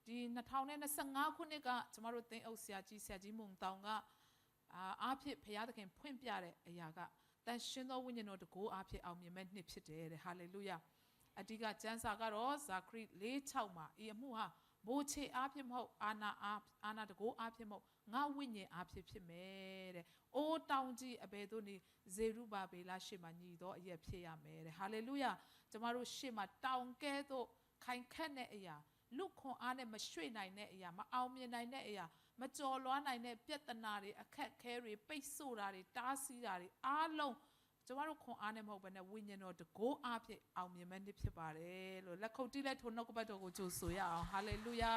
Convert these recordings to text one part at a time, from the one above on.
ဒီ2025ခုနှစ်ကကျမတို့သင်အုပ်ဆရာကြီးမုံတောင်ကအားဖြင့်ဖခင်သခင်ဖွင့်ပြတဲ့အရာကတန်ရှင်သောဝိညာဉ်တော်တကူအားဖြင့်အောင်မြင်မဲ့နှစ်ဖြစ်တယ်တဲ့ဟာလေလုယာအဓိကကျမ်းစာကတော့ဇာခရီ4:6မှာဤအမှုဟာမိုးချေအားဖြင့်မဟုတ်အာနာတကူအားဖြင့်မဟုတ်ငါဝိညာဉ်အားဖြင့်ဖြစ်မယ်တဲ့။အိုးတောင်ကြီးအဘယ်သို့နေဇေရုဘဗေလရှေ့မှာညီသောအရက်ဖြစ်ရမယ်တဲ့။ဟာလေလုယာကျမတို့ရှေ့မှာတောင်ကဲသို့ခိုင်ခန့်တဲ့အရာလူခွန်အားနဲ့မရွှေ့နိုင်တဲ့အရာမအောင်မြင်နိုင်တဲ့အရာမကြော်လွှားနိုင်တဲ့ပြဿနာတွေအခက်ခဲတွေပိတ်ဆို့တာတွေတားဆီးတာတွေအားလုံးကျမတို့ခွန်အားနဲ့မဟုတ်ဘဲနဲ့ဝိညာဉ်တော်တကိုးအားဖြင့်အောင်မြင်မဲ့နှစ်ဖြစ်ပါတယ်လို့လက်ခုပ်တီးလက်ထိုးနှုတ်ကပတ်တော်ကိုကြိုဆိုရအောင်ဟာလေလုယာ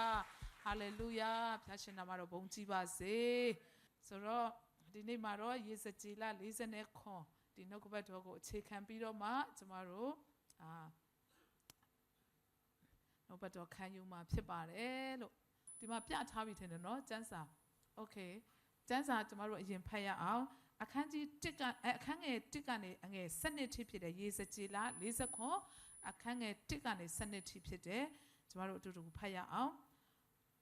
ဟာလေလုယာဖခင်ရှင်နာမတော်ဘုန်းကြီးပါစေဆိုတော့ဒီနေ့မှာတော့ယေဇကျေလ40ခွန်ဒီနှုတ်ကပတ်တော်ကိုအခြေခံပြီးတော့မှကျမတို့နှုတ်ကပတ်တော်ခံယူမှာဖြစ်ပါတယ်လို့ဒီမှာပြထားပြီးထင်တယ်နော်ကျမ်းစာโอเคကျမ်းစာကျမတို့အရင်ဖတ်ရအောင်အခန်းကြီး1ကအခန်းငယ်1ကနေအငယ်7ထိဖြစ်တဲ့ယေဇကျေလ40ခွန်အခန်းငယ်1ကနေ7ထိဖြစ်တဲ့ကျမတို့အတူတူဖတ်ရအောင်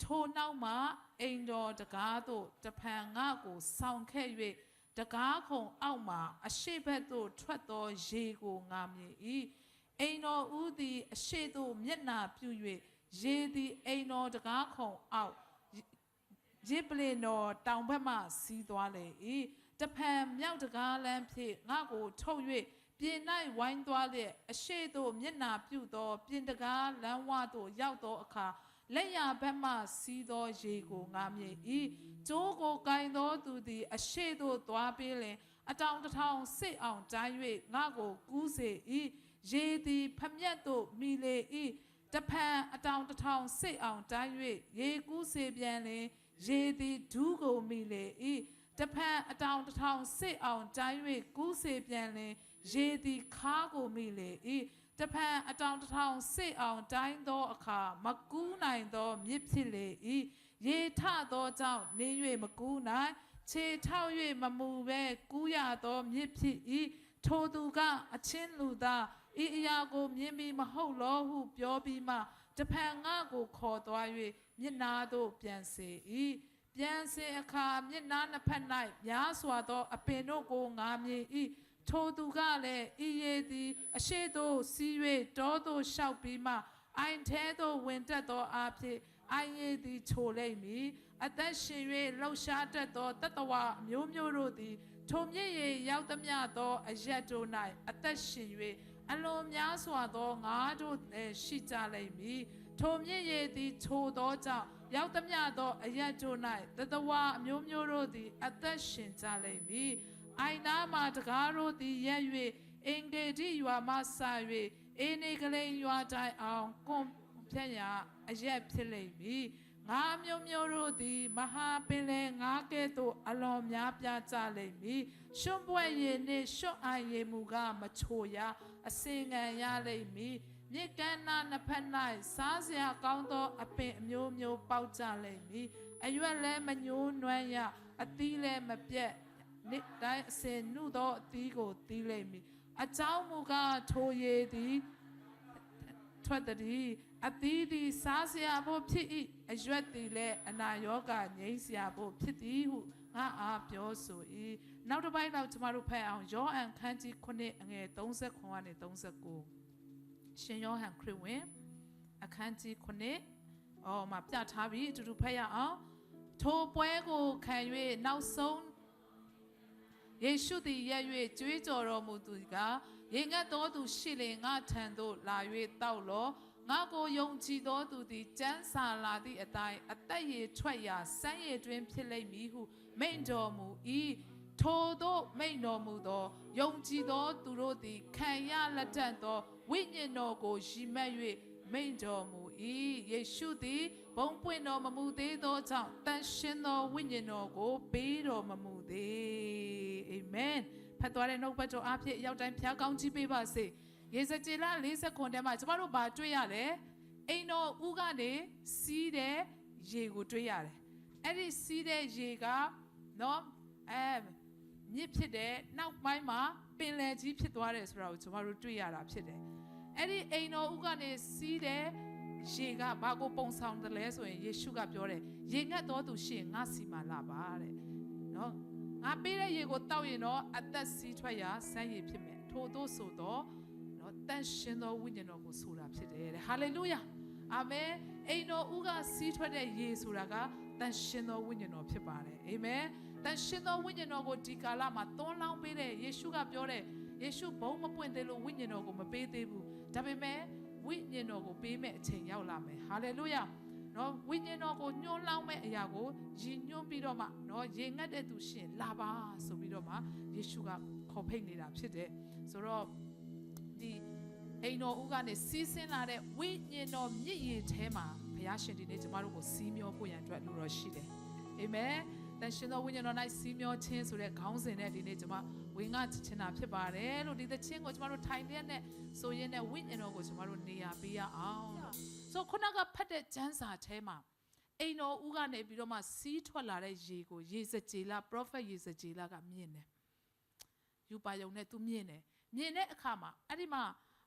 ထိုနောက်မှအိမ်တော်တကားသို့တဖန်ငါကိုဆောင်ခဲ့၍တကားခုံအောက်မှအရှိဘက်သို့ထွက်သောရေကိုငါမြင်၏အိမ်တော်ဦးသည်အရှိသို့မျက်နှာပြု၍ရေသည်အိမ်တော်တကားခုံအောက်ရေပလင်တော်တောင်ဘက်မှစီးသွားလေ၏တဖန်မြောက်တကားလမ်းဖြင့်ငါကိုထုတ်၍ပြင်၌ဝိုင်းသွားလျက်အရှိသို့မျက်နှာပြုသောပြင်တကားလမ်းဝသို့ရောက်သောအခါလက်ရဘက်မှစီးသောရေကိုငါမြင်၏ကျိုးကိုကင်သောသူသည်အရှိသို့သွားပြီးလင်အတောင်တစ်ထောင်စစ်အောင်တိုင်း၍ငါကိုကူးစေ၏ရေသည်ဖမျက်သို့မိလေ၏တဖန်အတောင်တစ်ထောင်စစ်အောင်တိုင်း၍ရေကူးစေပြန်လင်ရေသည်ဒူးကိုမိလေ၏တဖန်အတောင်တစ်ထောင်စစ်အောင်တိုင်း၍ကူးစေပြန်လင်ရေသည်ခါကိုမိလေ၏တဖန်အတောင်တစ်ထောင်စစ်အောင်တိုင်းသောအခါမကူးနိုင်သောမြစ်ဖြစ်လေ၏ရေထသောကြောင့်နေ၍မကူးနိုင်ခြေထောက်၍မမူပဲကူးရသောမြစ်ဖြစ်၏ထိုသူကအချင်းလူသားဤအရာကိုမြင်ပြီးမဟုတ်လောဟုပြောပြီးမှတဖန်ငါကိုခေါ်သွား၍မျက်နာသို့ပြန်စေ၏ပြန်စေအခါမျက်နာနှစ်ဖက်၌များစွာသောအပင်တို့ကိုငါမြင်၏ထိုသူကလည်းဤရေသည်အရှိသို့စီး၍တောသို့လျှောက်ပြီးမှအိုင်ထဲသို့ဝင်တက်သောအဖြစ်အိုင်ရည်သည်ချိုလိမ့်မည်အသက်ရှင်၍လှုပ်ရှားတတ်သောတတဝအမျိုးမျိုးတို့သည်ထိုမြစ်ရေရောက်သမျှသောအရက်တို့၌အသက်ရှင်၍အလွန်များစွာသောငါးတို့ရှိကြလိမ့်မည်ထိုမြစ်ရေသည်ချိုသောကြောင့်ရောက်သမျှသောအရက်တို့၌တတဝအမျိုးမျိုးတို့သည်အသက်ရှင်ကြလိမ့်မည်အိုင်နာမှာတကားတို့သည်ရက်၍အင်ဒေတိရွာမှဆ၍အေနေကလိန်ရွာတိုင်အောင်ကွန်ဖြတ်ရာအရက်ဖြစ်လိမ့်မည်ငါမျိုးမျိုးတို့သည်မဟာပင်လယ်ငါကဲ့သို့အလွန်များပြားကြလိမ့်မည်ရွှွန့်ပွဲရည်နှင့်ရွှွန့်အိုင်ရည်မူကမချိုရအစင်ငံရလိမ့်မည်မြစ်ကမ်းနားနှစ်ဖက်၌စားစရာကောင်းသောအပင်အမျိုးမျိုးပေါက်ကြလိမ့်မည်အရွက်လည်းမညှိုးနွမ်းရအသီးလည်းမပြတ်နေ့တိုင်းအစင်နှုသောအသီးကိုသီးလိမ့်မည်အကြောင်းမူကားထိုရည်သည်ထွက်သည်အသီးသည်စားစရာဖို့ဖြစ်၏အရွက်သည်လည်းအနာရောဂါငြိမ်းစရာဖို့ဖြစ်သည်ဟုငါအားပြောဆို၏နောက်တစ်ပိုင်းတော့ကျမတို့ဖတ်အောင်ယောဟန်ခန်းကြီး9အငယ်30ခွန်ကနေ39ရှင်ယောဟန်ခရစ်ဝင်အခန်းကြီး9မှာပြထားပြီးအတူတူဖတ်ရအောင်ထိုပွဲကိုခံ၍နောက်ဆုံးယေရှုသည်ရက်၍ကြွေးကြော်တော်မူသူကရေငတ်သောသူရှိလင်ငါထံသို့လာ၍တောက်လောငါကိုယုံကြည်သောသူသည်ကျမ်းစာလာသည့်အတိုင်းအသက်ရည်ထွက်ရာစမ်းရည်တွင်ဖြစ်လိမ့်မည်ဟုမိန့်တော်မူ၏ထိုသို့မိန့်တော်မူသောယုံကြည်သောသူတို့သည်ခံရလက်ထက်သောဝိညာဉ်တော်ကိုရည်မှတ်၍မိန့်တော်မူ၏ယေရှုသည်ဘုံပွင့်တော်မမူသေးသောကြောင့်တန်ရှင်းသောဝိညာဉ်တော်ကိုပေးတော်မမူသေးအာမင်ဖတ်သွားတဲ့နှုတ်ပတ်တော်အဖြစ်ရောက်တိုင်းဖျားကောင်းကြီးပေးပါစေယေဇကျေလ40ခွန်ထဲမှာကျမတို့ဘာတွေ့ရလဲအိမ်တော်ဦးကနေစီးတဲ့ရေကိုတွေ့ရတယ်အဲ့ဒီစီးတဲ့ရေကနော်မြစ်ဖြစ်တဲ့နောက်ပိုင်းမှာပင်လယ်ကြီးဖြစ်သွားတယ်ဆိုတာကိုကျမတို့တွေ့ရတာဖြစ်တယ်အဲ့ဒီအိမ်တော်ဦးကနေစီးတဲ့ ရေကဘာကိုပုံဆောင်တယ်လဲဆိုရင်ယေရှုကပြောတယ်ရေငတ်တော်သူရှိရင်ငါစီမလာပါတဲ့နော်ငါပေးတဲ့ရေကိုတောက်ရင်တော့အသက်စီးထွက်ရာစမ်းရည်ဖြစ်မယ်ထို့သောဆိုတော့နော်တန်ရှင်သောဝိညာဉ်တော်ကိုဆိုတာဖြစ်တယ်တဲ့ဟာလေလုယာအာမင်အိမ်တော်ဦးကစီးထွက်တဲ့ရေဆိုတာကတန်ရှင်သောဝိညာဉ်တော်ဖြစ်ပါတယ်အာမင်တန်ရှင်သောဝိညာဉ်တော်ကိုဒီကာလမှာသွန်းလောင်းပေးတဲ့ယေရှုကပြောတဲ့ယေရှုဘုံမပွင့်သေးလို့ဝိညာဉ်တော်ကိုမပေးသေးဘူးဒါပေမဲ့ဝိညာဉ်တော်ကိုပေးမဲ့အချိန်ရောက်လာမယ်ဟာလေလုယာနော်ဝိညာဉ်တော်ကိုညှိုးလောင်းမဲ့အရာကိုရည်ညွှန်းပြီးတော့မှနော်ရေငတ်တဲ့သူရှင်လာပါဆိုပြီးတော့မှယေရှုကခေါ်ဖိတ်နေတာဖြစ်တယ်ဆိုတော့ဒီအိမ်တော်ဦးကနေစီးဆင်းလာတဲ့ဝိညာဉ်တော်မြစ်ရည်ထဲမှာဘုရားရှင်ဒီနေ့ကျမတို့ကိုစီးမျောဖို့ရန်အတွက်လိုတော်ရှိတယ်အာမင်တန်ရှင်သောဝိညာဉ်တော်၌စီးမျောခြင်းဆိုတဲ့ခေါင်းစဉ်နဲ့ဒီနေ့ကျမဝင်ငါချင်တာဖြစ်ပါတယ်လို့ဒီသချင်းကိုကျမတို့ထိုင်တဲ့နဲ့ဆိုရင်နဲ့ဝိညာဉ်တော်ကိုကျမတို့နေရာပေးရအောင်လို့ဆိုခုနကဖတ်တဲ့ကျမ်းစာထဲမှာအိမ်တော်ဦးကနေပြီးတော့မှစီးထွက်လာတဲ့ရေကိုယေဇကျေလ prophet ယေဇကျေလကမြင်တယ်ယူပါယုံနဲ့သူမြင်တယ်မြင်တဲ့အခါမှာအဲ့ဒီမှာ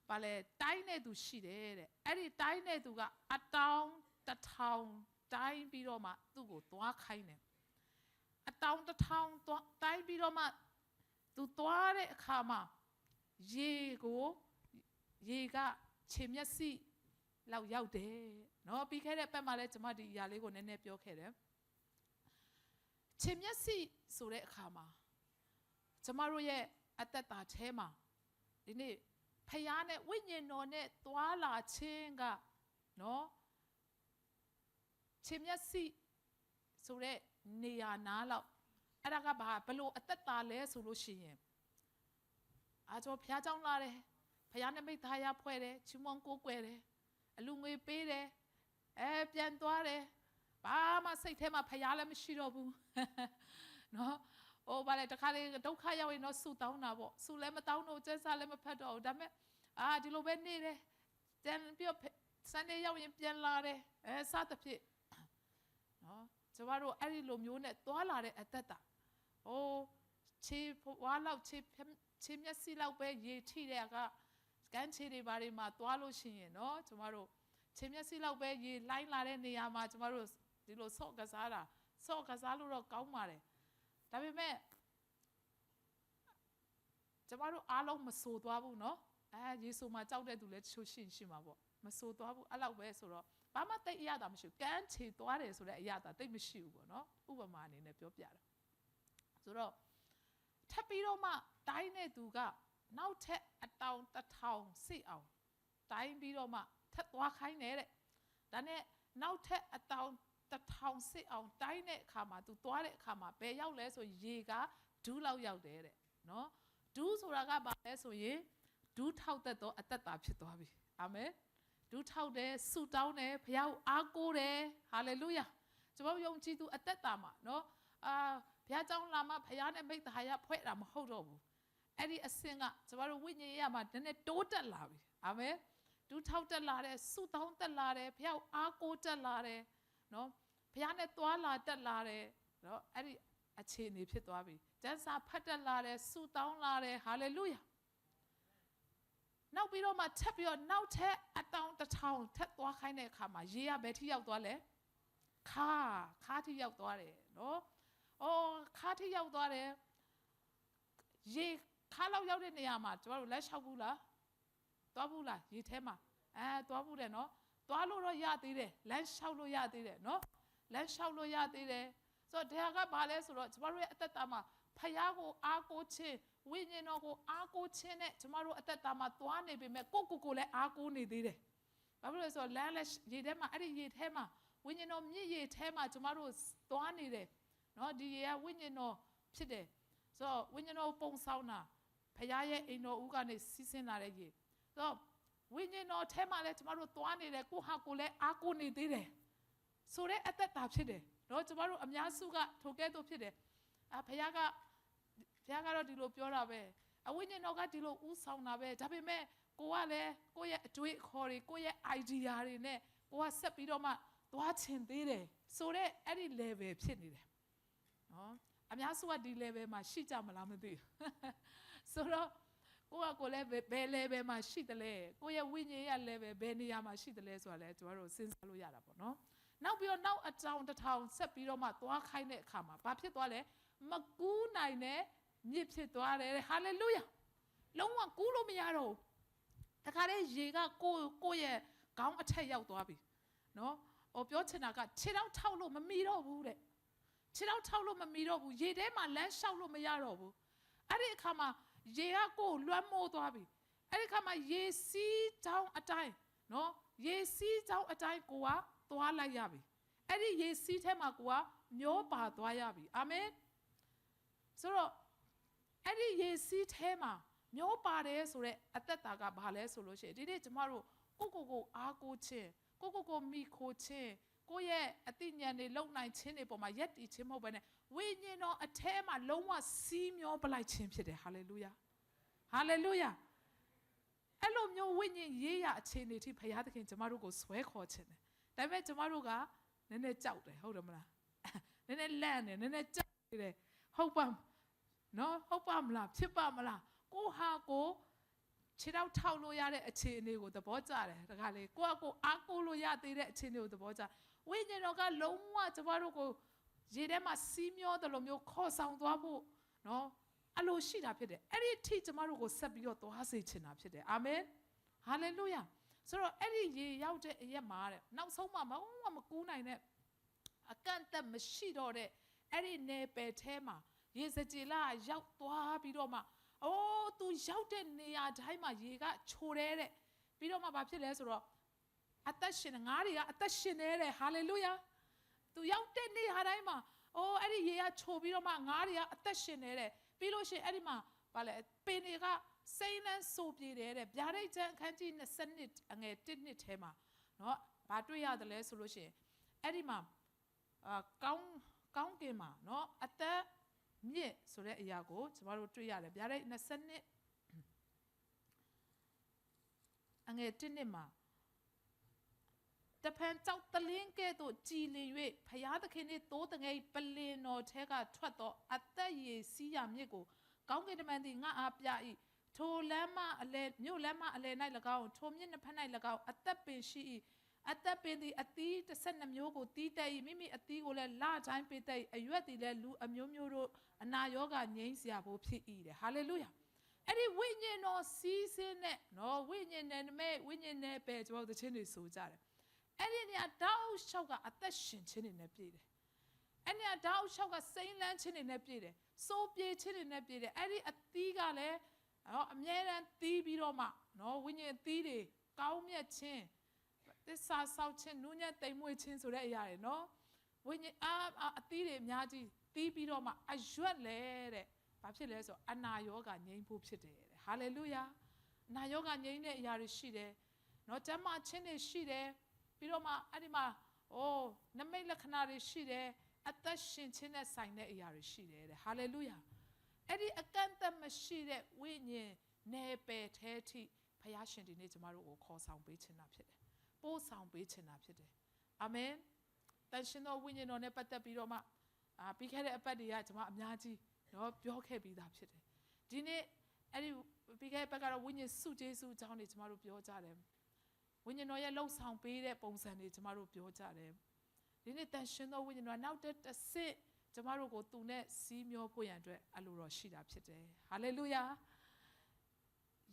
ဘာလဲတိုင်းနဲ့သူရှိတယ်တဲ့အဲ့ဒီတိုင်းနဲ့သူကအတောင်တစ်ထောင်တိုင်းပြီးတော့မှသူ့ကိုသွားခိုင်းတယ်အတောင်တစ်ထောင်တိုင်းပြီးတော့မှသူသွားတဲ့အခါမှာရေကခြေမျက်စိလောက်ရောက်တယ်နော်ပြီးခဲ့တဲ့ဘက်မှာလည်းကျွန်မဒီအရာလေးကိုနည်းနည်းပြောခဲ့တယ်ခြေမျက်စိဆိုတဲ့အခါမှာကျွန်မတို့ရဲ့အသက်တာထဲမှာဒီနေ့ဖယားနဲ့ဝိညာဉ်တော်နဲ့သွားလာခြင်းကနော်ခြေမျက်စိဆိုတဲ့နေရာနားလောက်အဲ့ဒါကဘလို့အသက်တာလဲဆိုလို့ရှိရင်ကျွန်တော်ဖယားကြောင်းလာတယ်ဖယားနဲ့မိသားရဖွဲ့တယ်ချီးမွမ်းကိုးကွယ်တယ်အလူငွေပေးတယ်ပြန်သွားတယ်ဘာမှစိတ်ထဲမှာဖယားလည်းမရှိတော့ဘူးနော်ဟိုဘာလဲတခါလေဒုက္ခရောက်ရင်တော့ဆူတောင်းတာပေါ့ဆူလည်းမတောင်းတော့ကျန်းစာလည်းမဖတ်တော့ဘူးဒါပေမဲ့ဒီလိုပဲနေတယ်ပြန်ပြီးစနေရောက်ရင်ပြန်လာတယ်စသဖြင့်နော်ကျမတို့အဲ့ဒီလိုမျိုးနဲ့သွားလာတဲ့အသက်တာဟိုခြေဝါလောက်ခြေမျက်စိလောက်ပဲရေထိတဲ့ကကန်းခြေတွေဘာတွေမှာသွားလို့ရှိရင်နော်ကျမတို့ခြေမျက်စိလောက်ပဲရေလိုင်းလာတဲ့နေရာမှာကျမတို့ဒီလိုဆော့ကစားလို့တော့ကောင်းပါတယ်ဒါပေမဲ့ကျမတို့အားလုံးမဆိုသွားဘူးနော်ယေရှုမှာကြောက်တဲ့သူလည်းတချို့ရှိမှာပေါ့မဆိုသွားဘူးအဲ့လောက်ပဲဆိုတော့ဘာမှတိတ်အရသာမရှိဘူးကန်းခြေသွားတယ်ဆိုတဲ့အရသာတိတ်မရှိဘူးပေါ့နော်ဥပမာအနေနဲ့ပြောပြတာဆိုတော့ထပ်ပြီးတော့မှတိုင်းတဲ့သူကနောက်ထပ်အတောင်တစ်ထောင်စိအောင်တိုင်းပြီးတော့မှထပ်သွားခိုင်းတယ်တဲ့ဒါနဲ့နောက်ထပ်အတောင်တစ်ထောင်စိအောင်တိုင်းတဲ့အခါမှာသူသွားတဲ့အခါမှာဘယ်ရောက်လဲဆိုရေကဒူးလောက်ရောက်တယ်တဲ့နော်ဒူးဆိုတာကဘာလဲဆိုရင်ဒူးထောက်တတ်သောအသက်တာဖြစ်သွားပြီအာမင်ဒူးထောက်တယ်ဆုတောင်းတယ်ဘုရားကိုအားကိုးတယ်ဟာလေလုယာကျွန်တော်ယုံကြည်သူအသက်တာမှာနော်ဘုရားကြောင့်လာမှဘုရားနဲ့မိတ္တဟာယဖွဲ့တာမဟုတ်တော့ဘူးအဲ့ဒီအစင်ကကျွန်တော်ဝိညာဉ်ရေးမှာနည်းနည်းတိုးတက်လာပြီအာမင်ဒူးထောက်တက်လာတယ်ဆုတောင်းတက်လာတယ်ဘုရားကိုအားကိုးတက်လာတယ်နော်ဘုရားနဲ့သွားလာတက်လာတယ်နော်အဲ့ဒီအခြေအနေဖြစ်သွားပြီကျမ်းစာဖတ်တက်လာတယ်ဆုတောင်းလာတယ်ဟာလေလုယာနောက်ပြီးတော့မှထပ်ပြီးတော့နောက်ထပ်အတောင်တစ်ထောင်ထပ်သွားခိုင်းတဲ့အခါမှာရေကဘယ်ထိရောက်သွားလဲခါထိရောက်သွားတယ်နော်ခါထိရောက်သွားတယ်ရေခါလောက်ရောက်တဲ့နေရာမှာကျမတို့လက်လျှောက်ဘူးလားသွားဘူးလားရေထဲမှာသွားဘူးတယ်နော်သွားလို့တော့ရသေးတယ်လမ်းလျှောက်လို့ရသေးတယ်နော်လမ်းလျှောက်လို့ရသေးတယ်ဆိုတော့ဒါကဘာလဲဆိုတော့ကျမတို့ရဲ့အသက်တာမှာဖယားကိုအားကိုးခြင်းဝိညာဉ်တော်ကိုအားကိုးခြင်းနဲ့ကျမတို့အသက်တာမှာသွားနေပေမဲ့ကိုလည်းအားကိုးနေသေးတယ်ဘာဖြစ်လို့လဲဆိုတော့လမ်းလက်ရေထဲမှာအဲ့ဒီရေထဲမှာဝိညာဉ်တော်မြစ်ရေထဲမှာကျမတို့သွားနေတယ်နော်ဒီရေကဝိညာဉ်တော်ဖြစ်တယ်ဆိုတော့ဝိညာဉ်တော်ပုံဆောင်တာဖယားရဲ့အိမ်တော်ဦးကနေစီးဆင်းလာတဲ့ရေဆိုတော့ဝိညာဉ်တော်ထဲမှာလည်းကျမတို့သွားနေတယ်ကိုလည်းအားကိုးနေသေးတယ်ဆိုတဲ့အသက်တာဖြစ်တယ်နော်ကျမတို့အများစုကထိုကဲ့သို့ဖြစ်တယ်ဖယားကတော့ဒီလိုပြောတာပဲအဝိညာဉ်တော်ကဒီလိုဥဆောင်တာပဲဒါပေမဲ့ကိုကလည်းကိုယ့်ရဲ့အတွေးအခေါ်တွေကိုယ့်ရဲ့ idea တွေနဲ့ကိုကဆက်ပြီးတော့မှသွားချင်သေးတယ်ဆိုတော့အဲ့ဒီ level ဖြစ်နေတယ်နော်အများစုကဒီ level မှာရှိကြမလားမသိဘူးဆိုတော့ ကိုလည်းဘယ် level မှာရှိတယ်လဲကိုရဲ့ဝိညာဉ်ရဲ့ level ဘယ်နေရာမှာရှိတယ်လဲဆိုတာလဲကျွန်တော်တို့စဉ်းစားလို့ရတာပေါ့နော်နောက်ပြီးတော့နောက်အကြောင်းတစ်ထောင်ဆက်ပြီးတော့မှသွားခိုင်းတဲ့အခါမှာဘာဖြစ်သွားလဲမကူးနိုင်တဲ့မြစ်ဖြစ်သွားတယ်ဟာလေလုယာလုံးဝကူးလို့မရတော့တခါတည်းရေကကိုရဲ့ခေါင်းအထက်ရောက်သွားပြီနော်ဟိုပြောချင်တာကခြေထောက်ထောက်လို့မမီတော့ဘူးတဲ့ခြေထောက်ထောက်လို့မမီတော့ဘူးရေထဲမှာလမ်းလျှောက်လို့မရတော့ဘူးအဲ့ဒီအခါမှာရေကကိုလွှမ်းမိုးသွားပြီအဲ့ဒီအခါမှာရေစီးချောင်းအတိုင်းနော်ရေစီးချောင်းအတိုင်းကိုကသွားလိုက်ရပြီအဲ့ဒီရေစီးထဲမှာကိုကမျောပါသွားရပြီအာမင်ဆိုတော့အဲ့ဒီရေစီးထဲမှာမျောပါတယ်ဆိုတဲ့အသက်တာကဘာလဲဆိုလို့ရှိရင်ဒီနေ့ကျမတို့ကိုအားကိုးခြင်းကိုမိခိုခြင်းကိုရဲ့အသိဉာဏ်တွေလုံနိုင်ခြင်းတွေပေါ်မှာယက်တည်ခြင်းမဟုတ်ဘဲနဲ့ဝိညာဉ်တော်အထဲမှာလုံးဝစီးမျောပလိုက်ခြင်းဖြစ်တယ်ဟာလေလုယာဟာလေလုယာအဲ့လိုမျိုးဝိညာဉ်ရေးရအခြေအနေထိဘုရားသခင်ကျမတို့ကိုဆွဲခေါ်ခြင်းတယ်ဒါပေမဲ့ကျမတို့ကနည်းနည်းကြောက်တယ်ဟုတ်တယ်မလားနည်းနည်းလန့်တယ်နည်းနည်းကြောက်တယ်ဟုတ်ပါနော်ဟုတ်ပါမလားဖြစ်ပါမလားကိုဟာကိုခြေထောက်ထောက်လို့ရတဲ့အခြေအနေကိုသဘောကျတယ်ဒါကလေကိုအားကိုလို့ရသေးတဲ့အခြေအနေကိုသဘောကျဝိညာဉ်တော်ကလုံးဝကျမတို့ကိုရေထဲမှာစီးမျောတယ်လို့မျိုးခေါ်ဆောင်သွားဖို့နော်အလိုရှိတာဖြစ်တယ်အဲ့ဒီအထိကျမတို့ကိုဆက်ပြီးတော့သွားစေချင်တာဖြစ်တယ်အာမင်ဟာလေလုယာဆိုတော့အဲ့ဒီရေရောက်တဲ့အရက်မှာတဲ့နောက်ဆုံးမှမကူးနိုင်တဲ့အကန့်အသတ်မရှိတော့တဲ့အဲ့ဒီနယ်ပယ်ထဲမှာရေစကြည်လာရောက်သွားပြီးတော့မှအိုး तू ရောက်တဲ့နေရာတိုင်းမှာရေကချိုတယ်တဲ့ပြီးတော့မှဘာဖြစ်လဲဆိုတော့အသက်ရှင်ငါးတွေကအသက်ရှင်နေတဲ့ဟာလေလုယာ तू ရောက်တဲ့နေရာတိုင်းမှာအိုးအဲ့ဒီရေကချိုပြီးတော့မှငါးတွေကအသက်ရှင်နေတဲ့ပြီးလို့ရှိရင်အဲ့ဒီမှာဗာလဲပင်တွေကစိမ့်လန်းဆိုပြေတယ်တဲ့ဗျာဒိတ်ကျမ်းအခန်းကြီး20အငယ်1နှစ်ထဲမှာနော်ဘာတွေ့ရတယ်လဲဆိုလို့ရှိရင်အဲ့ဒီမှာကောင်းကင်မှာနော်အသက်မြစ်ဆိုတဲ့အရာကိုကျမတို့တွေ့ရတယ်ဗျာဒိတ်20အငယ်1နှစ်မှာတဖန်ကြောက်တလင်းကဲ့သို့ကြည်လင်၍ဖျားသခင်နှင့်တိုးတငယ်ပလင်တော်ထဲကထွက်သောအသက်ရည်စီးရမြစ်ကိုကောင်းကင်တမန်သည်ငါအားပြ၏ထိုလမ်းမအလဲမြို့လမ်းမအလဲ၌၎င်းထိုမြစ်နှစ်ဖက်၌၎င်းအသက်ပင်ရှိ၏အသက်ပင်သည်အသီး12မျိုးကိုတီးတဲ့၏မိမိအသီးကိုလည်းလတိုင်းပေးတဲ့အရွက်သည်လည်းလူအမျိုးမျိုးတို့အနာရောဂါငြိမ်းစရာဖို့ဖြစ်၏တဲ့ဟာလေလုယာအဲ့ဒီဝိညာဉ်တော်စီးစင်းတဲ့နော်ဝိညာဉ်နဲ့ပဲကျွန်တော်တို့ချင်းတွေဆိုကြတယ်အဲ့ဒီနေရာတောက်လျှောက်ကအသက်ရှင်ခြင်းတွေနဲ့ပြည့်တယ်အဲ့ဒီနေရာတောက်လျှောက်ကစိမ့်လန်းခြင်းတွေနဲ့ပြည့်တယ်စိုးပြေခြင်းတွေနဲ့ပြည့်တယ်အဲ့ဒီအသီးကလည်းအမြဲတမ်းတီးပြီးတော့မှနော်ဝိညာဉ်သီးတွေကောင်းမြတ်ခြင်းသစ္စာဆောက်ခြင်းနူးညံ့တိမ်မွေ့ခြင်းဆိုတဲ့အရာတွေနော်ဝိညာဉ်အသီးတွေအများကြီးတီးပြီးတော့မှအရွက်လဲတဲ့ဘာဖြစ်လဲဆိုအနာရောဂါငြိမ်းဖို့ဖြစ်တယ်တဲ့ဟာလေလုယာအနာရောဂါငြိမ်းတဲ့အရာတွေရှိတယ်နော်ကျမ်းမာခြင်းတွေရှိတယ်ပြီးတော့မှအဲ့ဒီမှာနမိတ်လက္ခဏာတွေရှိတယ်အသက်ရှင်ခြင်းနဲ့ဆိုင်တဲ့အရာတွေရှိတယ်တဲ့ဟာလေလုယာအဲ့ဒီအကန့်အသတ်မရှိတဲ့ဝိညာဉ်နယ်ပယ်ထဲထိဘုရားရှင်ဒီနေ့ကျမတို့ကိုခေါ်ဆောင်ပေးခြင်းတာဖြစ်တယ်ပို့ဆောင်ပေးခြင်းတာဖြစ်တယ်အာမင်တန်ရှင်သောဝိညာဉ်တော်နဲ့ပတ်သက်ပြီးတော့မှပြီးခဲ့တဲ့အပတ်တွေကကျွန်မအများကြီးနော်ပြောခဲ့ပြီးသားဖြစ်တယ်ဒီနေ့အဲ့ဒီပြီးခဲ့တဲ့အပတ်ကတော့ဝိညာဉ်စုကျေးဇူးအကြောင်းတွေကျွန်မတို့ပြောကြတယ်ဝိညာဉ်တော်ရဲ့လှုပ်ဆောင်ပေးတဲ့ပုံစံတွေကျွန်မတို့ပြောကြတယ်ဒီနေ့တန်ရှင်သောဝိညာဉ်တော်နောက်တစ်ဆင့်ကျွန်မတို့ကိုသူနဲ့စီးမျောဖို့ရန်အတွက်အလိုတော်ရှိတာဖြစ်တယ်ဟာလေလုယာ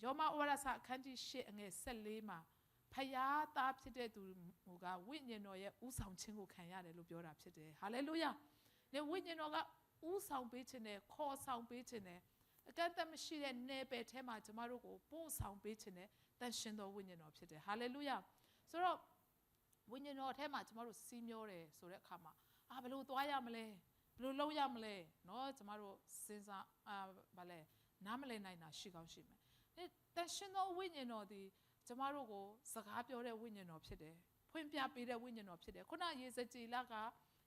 ယောမဩဝါဒစာအခန်းကြီး8အငယ်14မှာဖယားသားဖြစ်တဲ့သူဟိုကဝိညာဉ်တော်ရဲ့ဥဆောင်ခြင်းကိုခံရတယ်လို့ပြောတာဖြစ်တယ်ဟာလေလုယာဒီဝိညာဉ်တော်ကဥဆောင်ပေးခြင်းနဲ့ခေါ်ဆောင်ပေးခြင်းနဲ့အကန့်အသတ်မရှိတဲ့နယ်ပယ်ထဲမှာကျမတို့ကိုပို့ဆောင်ပေးခြင်းနဲ့တန်ရှင်တော်ဝိညာဉ်တော်ဖြစ်တယ်ဟာလေလုယာဆိုတော့ဝိညာဉ်တော်အထက်မှာကျမတို့စီးမျောတယ်ဆိုတဲ့အခါမှာဘယ်လိုသွားရမလဲဘယ်လိုလုပ်ရမလဲเนาะကျမတို့စဉ်းစားဗာလဲနားမလည်နိုင်တာရှိကောင်းရှိမယ်တန်ရှင်တော်ဝိညာဉ်တော်ဒီကျမတို့ကိုစကားပြောတဲ့ဝိညာဉ်တော်ဖြစ်တယ်ဖွင့်ပြပေးတဲ့ဝိညာဉ်တော်ဖြစ်တယ်ခုနရေစကြည်လက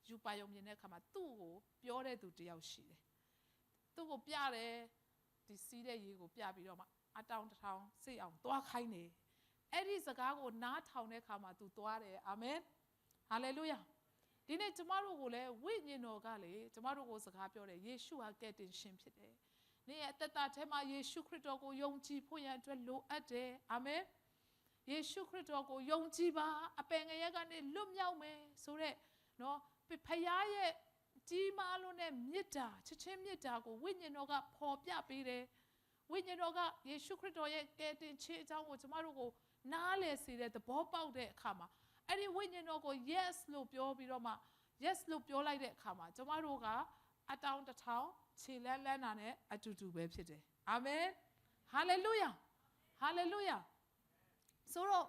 ယူပါယုံမြင်တဲ့အခါမှာသူ့ကိုပြောတဲ့သူတယောက်ရှိတယ်သူ့ကိုပြတယ်ဒီစီးတဲ့ရေကိုပြပြီးတော့မှအတောင်ထောင်စိတ်အောင်သွားခိုင်းတယ်အဲ့ဒီစကားကိုနားထောင်တဲ့အခါမှာသူသွားတယ်အာမင်ဟာလေလုယာဒီနေ့ကျမတို့ကိုလည်းဝိညာဉ်တော်ကလေကျမတို့ကိုစကားပြောတယ်ယေရှုဟာကယ်တင်ရှင်ဖြစ်တယ် နေ့ရဲ့တက်တာထဲမှာယေရှုခရစ်တော်ကိုယုံကြည်ဖို့ရန်အတွက်လိုအပ်တယ်အာမင်ယေရှုခရစ်တော်ကိုယုံကြည်ပါအပင်ငရဲကနေလွတ်မြောက်မယ်ဆိုတဲ့နော်ဖခင်ရဲ့ကြီးမားလို့နဲ့မေတ္တာချစ်ချင်းမေတ္တာကိုဝိညာဉ်တော်ကဖော်ပြပေးတယ်ဝိညာဉ်တော်ကယေရှုခရစ်တော်ရဲ့ကယ်တင်ခြင်းအကြောင်းကိုကျမတို့ကိုနားလည်စေတဲ့သဘောပေါက်တဲ့အခါမှာအဲ့ဒီဝိညာဉ်တော်ကို yes လို့ပြောပြီးတော့မှ yes လို့ပြောလိုက်တဲ့အခါမှာကျမတို့ကအတောင်တစ်ထောင်ခြေလန်းလန်းတာနဲ့အတူတူပဲဖြစ်တယ်အာမင်ဟာလေလုယာဟာလေလုယာဆိုတော့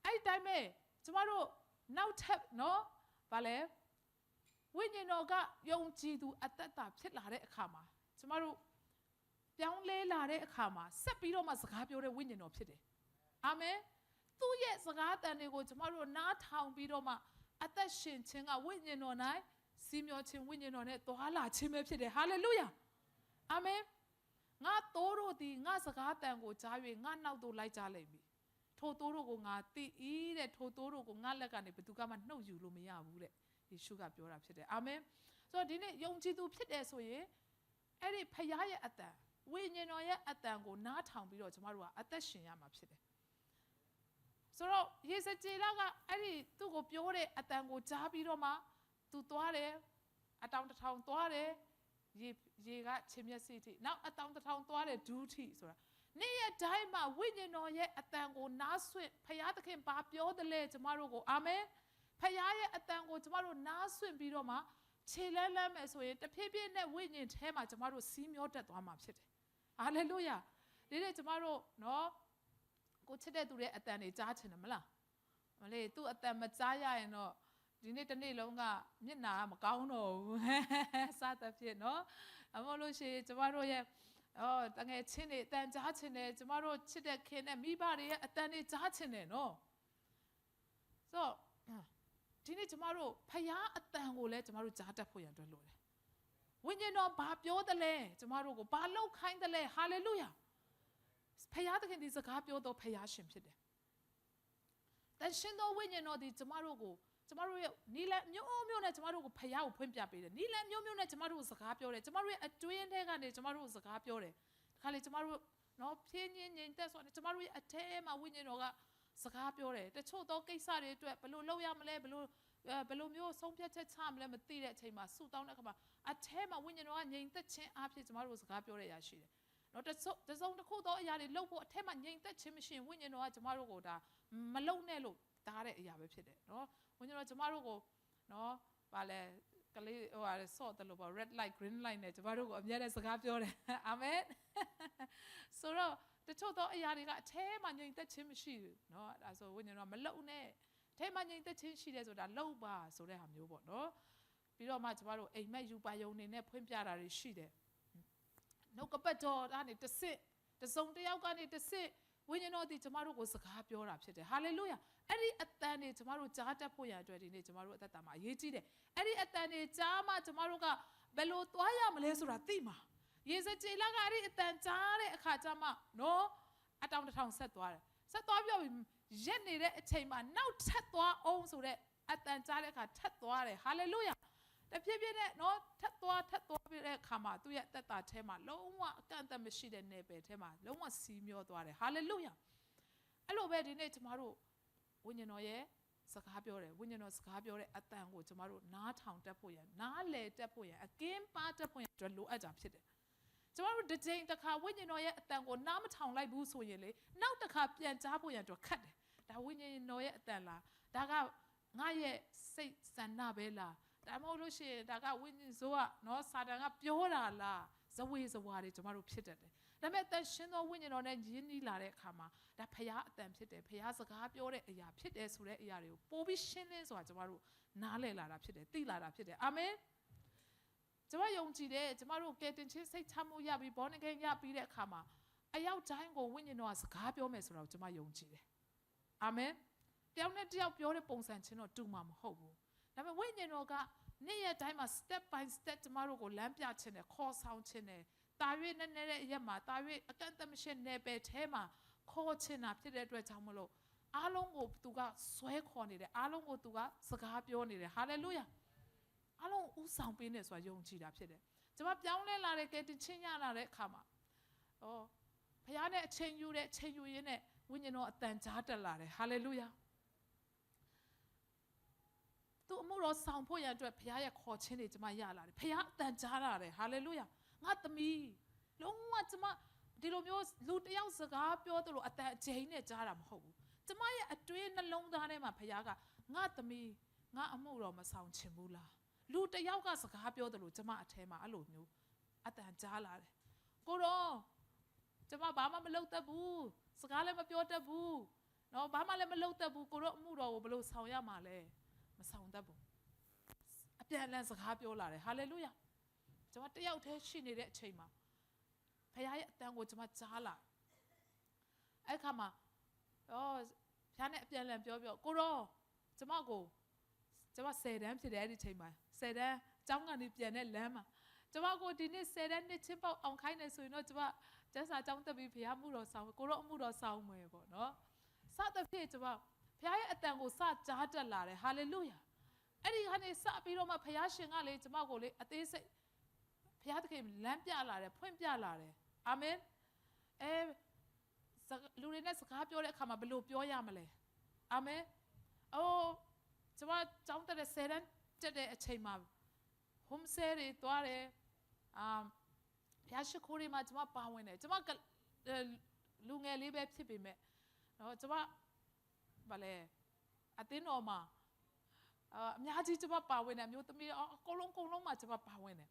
အဲ့တိုင်းပဲကျမတို့နောက်ထပ်နော်ဗာလဲဝိညာဉ်တော်ကယုံကြည်သူအသက်တာဖြစ်လာတဲ့အခါမှာကျမတို့ပြောင်းလဲလာတဲ့အခါမှာဆက်ပြီးတော့မှစကားပြောတဲ့ဝိညာဉ်တော်ဖြစ်တယ်အာမင်သူ့ရဲ့စကားတန်တွေကိုကျမတို့နားထောင်ပြီးတော့မှအသက်ရှင်ခြင်းကဝိညာဉ်တော်၌စီမျောခြင်းဝိညာဉ်တော်နဲ့သွားလာခြင်းပဲဖြစ်တယ်ဟာလေလုယာအာမင်ငါတိုးတို့သည်ငါစကားတန်ကိုကြား၍ငါနောက်သို့လိုက်ကြလိမ့်မည်ထိုတိုးတို့ကိုငါသိ၏တဲ့ထိုတိုးတို့ကိုငါလက်ကနေဘယ်သူကမှနှုတ်ယူလို့မရဘူးတဲ့ယေရှုကပြောတာဖြစ်တယ်အာမင်ဆိုတော့ဒီနေ့ယုံကြည်သူဖြစ်တယ်ဆိုရင်အဲ့ဒီဖခင်ရဲ့အတန်ဝိညာဉ်တော်ရဲ့အတန်ကိုနားထောင်ပြီးတော့ကျမတို့ကအသက်ရှင်ရမှာဖြစ်တယ်ဆိုတော့ယေဇကျေလကအဲ့ဒီသူ့ကိုပြောတဲ့အတန်ကိုကြားပြီးတော့မှသူသွားတယ်အတောင်တစ်ထောင်သွားတယ်ရေကချင်းမျက်စိထိနောက်အတောင်တစ်ထောင်သွားတယ်ဒူးထိဆိုတာနေ့ရက်တိုင်းမှာဝိညာဉ်တော်ရဲ့အတန်ကိုနားဆွင့်ဖခင်သခင်ဘာပြောတယ်လဲကျမတို့ကိုအာမင်ဖခင်ရဲ့အတန်ကိုကျမတို့နားဆွင့်ပြီးတော့မှခြေလန်းလန်းမယ်ဆိုရင်တဖြည်းဖြည်းနဲ့ဝိညာဉ်ထဲမှာကျမတို့စီးမျောတက်သွားမှာဖြစ်တယ်ဟာလေလုယာဒီနေ့ကျမတို့နော်ကိုချစ်တဲ့သူရဲ့အတန်တွေကြားချင်တယ်မလားမလေးသူ့အတန်မကြားရရင်တော့ဒီနေ့တစ်နေ့လုံးကမျက်နှာမကောင်းတော့ဘူးစသဖြင့်နော်အမလို့ရှိရင်ကျမတို့ရဲ့တငယ်ချင်းတွေအတန်ကြားချင်တယ်ကျမတို့ချစ်တဲ့ခင်နဲ့မိဘတွေရဲ့အတန်တွေကြားချင်တယ်နော်ဆိုဒီနေ့ကျမတို့ဖခင်အတန်ကိုလည်းကျမတို့ကြားတတ်ဖို့ရန်အတွက်လိုတယ်ဝိညာဉ်တော်ဘာပြောတယ်လဲကျမတို့ကိုဘာလောက်ခိုင်းတယ်လဲဟာလေလုယာဖခင်သခင်ဒီစကားပြောတော့ဖခင်ရှင်ဖြစ်တယ်တန်ရှင်သောဝိညာဉ်တော်ဒီကျမတို့ကိုကျမတို့ရဲ့နီလန်မျိုးမျိုးနဲ့ကျမတို့ကိုဖခင်ကိုဖွင့်ပြပေးတယ်နီလန်မျိုးမျိုးနဲ့ကျမတို့ကိုစကားပြောတယ်ကျမတို့ရဲ့အတွင်းထဲကနေကျမတို့ကိုစကားပြောတယ်ဒီခါလေကျမတို့နော်ဖြင်းညင်းငြိမ်သက်ဆိုတော့ကျမတို့ရဲ့အထဲမှာဝိညာဉ်တော်ကစကားပြောတယ်တချို့သောကိစ္စတွေအတွက်ဘယ်လိုလုပ်ရမလဲဘယ်လိုမျိုးဆုံးဖြတ်ချက်ချမလဲမသိတဲ့အချိန်မှာဆူတောင်းတဲ့အခါမှာအထဲမှာဝိညာဉ်တော်ကငြိမ်သက်ခြင်းအဖြစ်ကျမတို့ကိုစကားပြောတဲ့အရာရှိတယ်နော်တစုံတစ်ခုသောအရာတွေလုပ်ဖို့အထက်မှာငြိမ်သက်ခြင်းမရှိရင်ဝိညာဉ်တော်ကကျမတို့ကိုဒါမလုံနဲ့လို့တားတဲ့အရာပဲဖြစ်တယ်နော်ဝိညာဉ်တော်ကျမတို့ကိုနော်ဗာလဲကလေးဟိုဟာဆော့တယ်လို့ပေါ့ red light green light နဲ့ကျမတို့ကိုအမြဲတမ်းစကားပြောတယ်အာမင်ဆိုတော့တချို့သောအရာတွေကအထဲမှာငြိမ်သက်ခြင်းမရှိဘူးနော်ဒါဆိုဝိညာဉ်တော်မလုံနဲ့အထဲမှာငြိမ်သက်ခြင်းရှိတယ်ဆိုတာလုံပါဆိုတဲ့ဟာမျိုးပေါ့နော်ပြီးတော့မှကျမတို့အိမ်မက်ယူပါယုံနေနဲ့ဖွင့်ပြတာတွေရှိတယ်နှုတ်ကပတ်တော်ကနေတစုံတစ်ယောက်ကနေတဆင့်ဝိညာဉ်တော်ဒီကျမတို့ကိုစကားပြောတာဖြစ်တယ်ဟာလေလုယာအဲ့ဒီအတန်တွေကျမတို့ကြားတတ်ဖို့ရအတွက်ဒီနေ့ကျမတို့အသက်တာမှာအရေးကြီးတယ်အဲ့ဒီအတန်တွေကြားမှကျမတို့ကဘယ်လိုသွားရမလဲဆိုတာသိမှာယေဇကျေလကအဲ့ဒီအတန်ကြားတဲ့အခါကျမှနော်အတောင်တစ်ထောင်ဆက်သွားတယ်ဆက်သွားပြီးရက်နေတဲ့အချိန်မှာနောက်ထပ်သွားအောင်ဆိုတဲ့အတန်ကြားတဲ့အခါထပ်သွားတယ်ဟာလေလုယာတဖြည်းဖြည်းနဲ့နော်ထပ်သွားပြီးတဲ့အခါမှာသူ့ရဲ့သက်တာထဲမှာလုံးဝအကန့်အသတ်မရှိတဲ့နယ်ပယ်ထဲမှာလုံးဝစီးမျောသွားတယ်ဟာလေလုယာအဲ့လိုပဲဒီနေ့ကျမတို့ဝိညာဉ်တော်ရဲ့စကားပြောတယ်ဝိညာဉ်တော်စကားပြောတဲ့အတန်ကိုကျမတို့နားထောင်တတ်ဖို့ရနားလည်တတ်ဖို့ရအကင်းပါတတ်ဖို့ရအတွက်လိုအပ်တာဖြစ်တယ်ကျမတို့တစ်ချိန်တစ်ခါဝိညာဉ်တော်ရဲ့အတန်ကိုနားမထောင်လိုက်ဘူးဆိုရင်လေနောက်တစ်ခါပြန်ကြားဖို့ရအတွက်ခက်တယ်ဒါဝိညာဉ်တော်ရဲ့အတန်လားဒါကငါရဲ့စိတ်ဆန္ဒပဲလားဒါမှမဟုတ်လို့ရှိရင်ဒါကဝိညာဉ်ဆိုးကနော်စာတန်ကပြောတာလားဇဝေဇဝါတွေကျမတို့ဖြစ်တတ်တယ်ဒါပေမဲ့တန်ရှင်သောဝိညာဉ်တော်နဲ့ယဉ်နီးလာတဲ့အခါမှာဒါဖခင်အတန်ဖြစ်တယ်ဖခင်စကားပြောတဲ့အရာဖြစ်တယ်ဆိုတဲ့အရာတွေကိုပို့ပြီးရှင်းလင်းစွာကျမတို့နားလည်လာတာဖြစ်တယ်သိလာတာဖြစ်တယ်အာမင်ကျမယုံကြည်တယ်ကျမတို့ကယ်တင်ခြင်းစိတ်ချမှုရပြီးဘောနဂိမ်းရပြီးတဲ့အခါမှာအရောက်တိုင်းကိုဝိညာဉ်တော်ကစကားပြောမယ်ဆိုတော့ကျမယုံကြည်တယ်အာမင်တယောက်နဲ့တယောက်ပြောတဲ့ပုံစံချင်းတော့တူမှာမဟုတ်ဘူးဒါပေမဲ့ဝိညာဉ်တော်ကနေ့ရက်တိုင်းမှာ step by step ကျမတို့ကိုလမ်းပြခြင်းနဲ့ခေါ်ဆောင်ခြင်းနဲ့တာ၍နဲ့တဲ့အရက်မှာတာ၍အကန့်အသတ်မရှိနယ်ပယ်ထဲမှာခေါ်ခြင်းတာဖြစ်တဲ့အတွက်ကြောင့်မလို့အားလုံးကိုသူကဆွဲခေါ်နေတယ်အားလုံးကိုသူကစကားပြောနေတယ်ဟာလေလုယာအားလုံးဥဆောင်ပေးနေဆိုတာယုံကြည်တာဖြစ်တယ် ကျမပြောင်းလဲလာတဲ့ကဲတင်ချင်းရလာတဲ့အခါမှာဖခင်နဲ့အချိန်ယူတဲ့ချိန်ယူရင်းနဲ့ဝိညာဉ်တော်အတန်ကြားတက်လာတယ်ဟာလေလုယာသူအမှုတော်ဆောင်ဖို့ရအတွက်ဖခင်ရဲ့ခေါ်ခြင်းတွေကျမရလာတယ်ဖခင်အတန်ကြားလာတယ်ဟာလေလုယာငါသမီးလုံးဝကျမဒီလိုမျိုးလူတယောက်စကားပြောသလိုအတန်အကျိန်နဲ့ကြားတာမဟုတ်ဘူးကျမရဲ့အတွင်းနှလုံးသားထဲမှာဖခင်ကငါသမီးငါအမှုတော်မဆောင်ချင်ဘူးလားလူတယောက်ကစကားပြောသလိုကျမအထဲမှာအဲ့လိုမျိုးအတန်ကြားလာတယ်ကိုတော့ကျမဘာမှမလုပ်တတ်ဘူးစကားလည်းမပြောတတ်ဘူးနော်ဘာမှလည်းမလုပ်တတ်ဘူးကိုတော့အမှုတော်ကိုဘယ်လိုဆောင်ရမှာလဲမဆောင်တတ်ဘူးအပြန်အလှန်စကားပြောလာတယ်ဟာလေလုယာကျမတယောက်တည်းရှိနေတဲ့အချိန်မှာဖခင်ရဲ့အတန်ကိုကျမကြားလာအဲ့ခါမှာဖခင်နဲ့အပြန်အလှန်ပြောကိုတော့ကျမ10တန်းဖြစ်တယ်အဲ့ဒီချိန်မှာ10တန်းကျောင်းကနေပြန်တဲ့လမ်းမှာကျမကိုဒီနေ့10တန်းနှစ်ချင်းပေါက်အောင်ခိုင်းနေဆိုရင်တော့ကျမကျန်းစာကျောင်းတက်ပြီးဖခင်မှုတော်ဆောင်ကိုတော့အမှုတော်ဆောင်မယ်ပေါ့နော်စသဖြင့်ကျမဖခင်ရဲ့အတန်ကိုစကြားတက်လာတယ်ဟာလေလုယာအဲ့ဒီကနေစပြီးတော့မှဖခင်ရှင်ကလေကျမကိုလေအသေးစိတ်ဖခင်သခင်လမ်းပြလာတယ်ဖွင့်ပြလာတယ်အာမင်လူတွေနဲ့စကားပြောတဲ့အခါမှာဘယ်လိုပြောရမလဲအာမင်ကျမကျောင်းတက်တဲ့10တန်းတက်တဲ့အချိန်မှာ home stay တွေတွားတယ်ဖျားရှိခိုးတွေမှာကျမပါဝင်တယ်ကျမလူငယ်လေးပဲဖြစ်ပေမဲ့နော်ကျမဗာလဲအတင်းတော်မှာအများကြီးကျမပါဝင်တယ်မျိုးသမီးအကုန်လုံးမှာကျမပါဝင်တယ်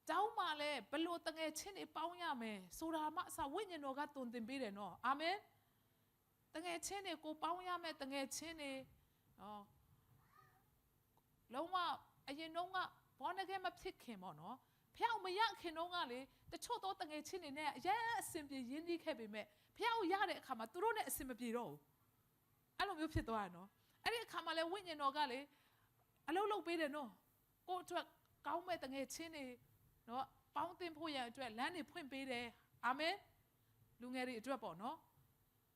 ကျောင်းမှာလည်းဘလို့တငယ်ချင်းတွေပေါင်းရမယ်ဆိုတာမှအစဝိညာဉ်တော်ကတုံသင်ပေးတယ်နော်အာမင်တငယ်ချင်းတွေကိုပေါင်းရမယ်တငယ်ချင်းတွေလုံးဝအရင်တော့ကဘောနကဲမဖြစ်ခင်ပေါ့နော်ဖျောက်မရခင်တော့ကလေတချို့တော့တငယ်ချင်းတွေနဲ့အရင်အစင်ပြေရင်းနှီးခဲ့ပေမဲ့ဖျောက်ရတဲ့အခါမှာသူတို့နဲ့အစင်မပြေတော့ဘူးအဲ့လိုမျိုးဖြစ်သွားတယ်နော်အဲ့ဒီအခါမှာလေဝိညာဉ်တော်ကလေအလုံးလုံးပေးတယ်နော်ကို့အတွက်ကောင်းမဲ့တငယ်ချင်းတွေနော်ပေါင်းတင်ဖို့ရအတွက်လမ်းတွေဖွင့်ပေးတယ်အာမင်လူငယ်တွေအတွက်ပေါ့နော်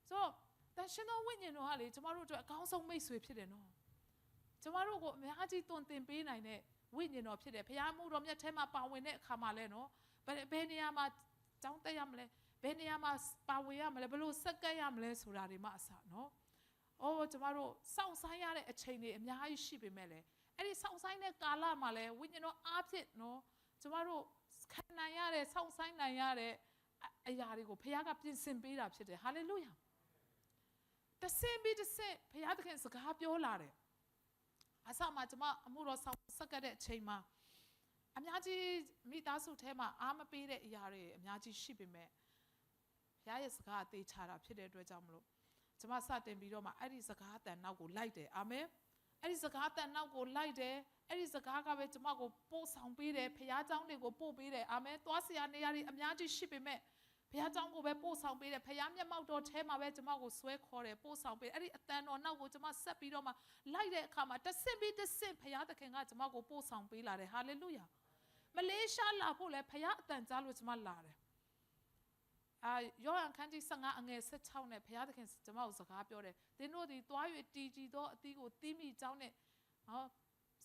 ဆိုတော့တန်ရှင်သောဝိညာဉ်တော်ကလေကျမတို့အတွက်အကောင်းဆုံးမိတ်ဆွေဖြစ်တယ်နော်ကျမတို့ကိုအများကြီးတွင်တင်ပေးနိုင်တဲ့ဝိညာဉ်တော်ဖြစ်တယ်ဖခင်မှုတော်မြတ်ထဲမှာပါဝင်တဲ့အခါမှာလဲနော်ဘယ်နေရာမှာကြောင်းတက်ရမလဲဘယ်နေရာမှာပါဝင်ရမလဲဘယ်လိုစက္ကန့်ရမလဲဆိုတာတွေမှအစနော်ကျမတို့စောင့်ဆိုင်ရတဲ့အချိန်တွေအများကြီးရှိပေမဲ့လေအဲ့ဒီစောင့်ဆိုင်တဲ့ကာလမှာလဲဝိညာဉ်တော်အားဖြင့်နော်ကျမတို့ခံနိုင်ရတဲ့စောင့်ဆိုင်နိုင်ရတဲ့အရာတွေကိုဖခင်ကပြင်ဆင်ပေးတာဖြစ်တယ်ဟာလေလုယာတဆင်ပြီးတဆင်ဖခင်သခင်စကားပြောလာတယ်အစမှာကျမအမှုတော်ဆောင်ဆက်ကတဲ့အချိန်မှာအများကြီးမိသားစုထဲမှာအားမပေးတဲ့အရာတွေအများကြီးရှိပေမဲ့ဘုရားရဲ့စကားအသေးချတာဖြစ်တဲ့အတွက်ကြောင့်မလို့ကျမစတင်ပြီးတော့မှအဲ့ဒီစကားအတန်နောက်ကိုလိုက်တယ်အာမင်အဲ့ဒီစကားအတန်နောက်ကိုလိုက်တယ်အဲ့ဒီစကားကပဲကျမကိုပို့ဆောင်ပေးတယ်ဘုရားကျောင်းတွေကိုပို့ပေးတယ်အာမင်သွားစရာနေရာတွေအများကြီးရှိပေမဲ့ဘုရားကျောင်းကိုပဲပို့ဆောင်ပေးတယ်ဘုရားမျက်မှောက်တော်ထဲမှာပဲကျမကိုဆွဲခေါ်တယ်ပို့ဆောင်ပေးအဲ့ဒီအတန်တော်နောက်ကိုကျမဆက်ပြီးတော့မှလိုက်တဲ့အခါမှာတဆင့်ပြီးတဆင့်ဘုရားသခင်ကကျမကိုပို့ဆောင်ပေးလာတယ်ဟာလေလုယာမလေးရှားလာဖို့လဲဘုရားအတန်ကြားလို့ကျမလာတယ်ယောဟန်ခန်းကြီး15အငယ်16နဲ့ဘုရားသခင်ကျမကိုစကားပြောတယ်သင်တို့ဒီသွား၍တည်ကြည်သောအသီးကိုတီးမိကြောင်းနဲ့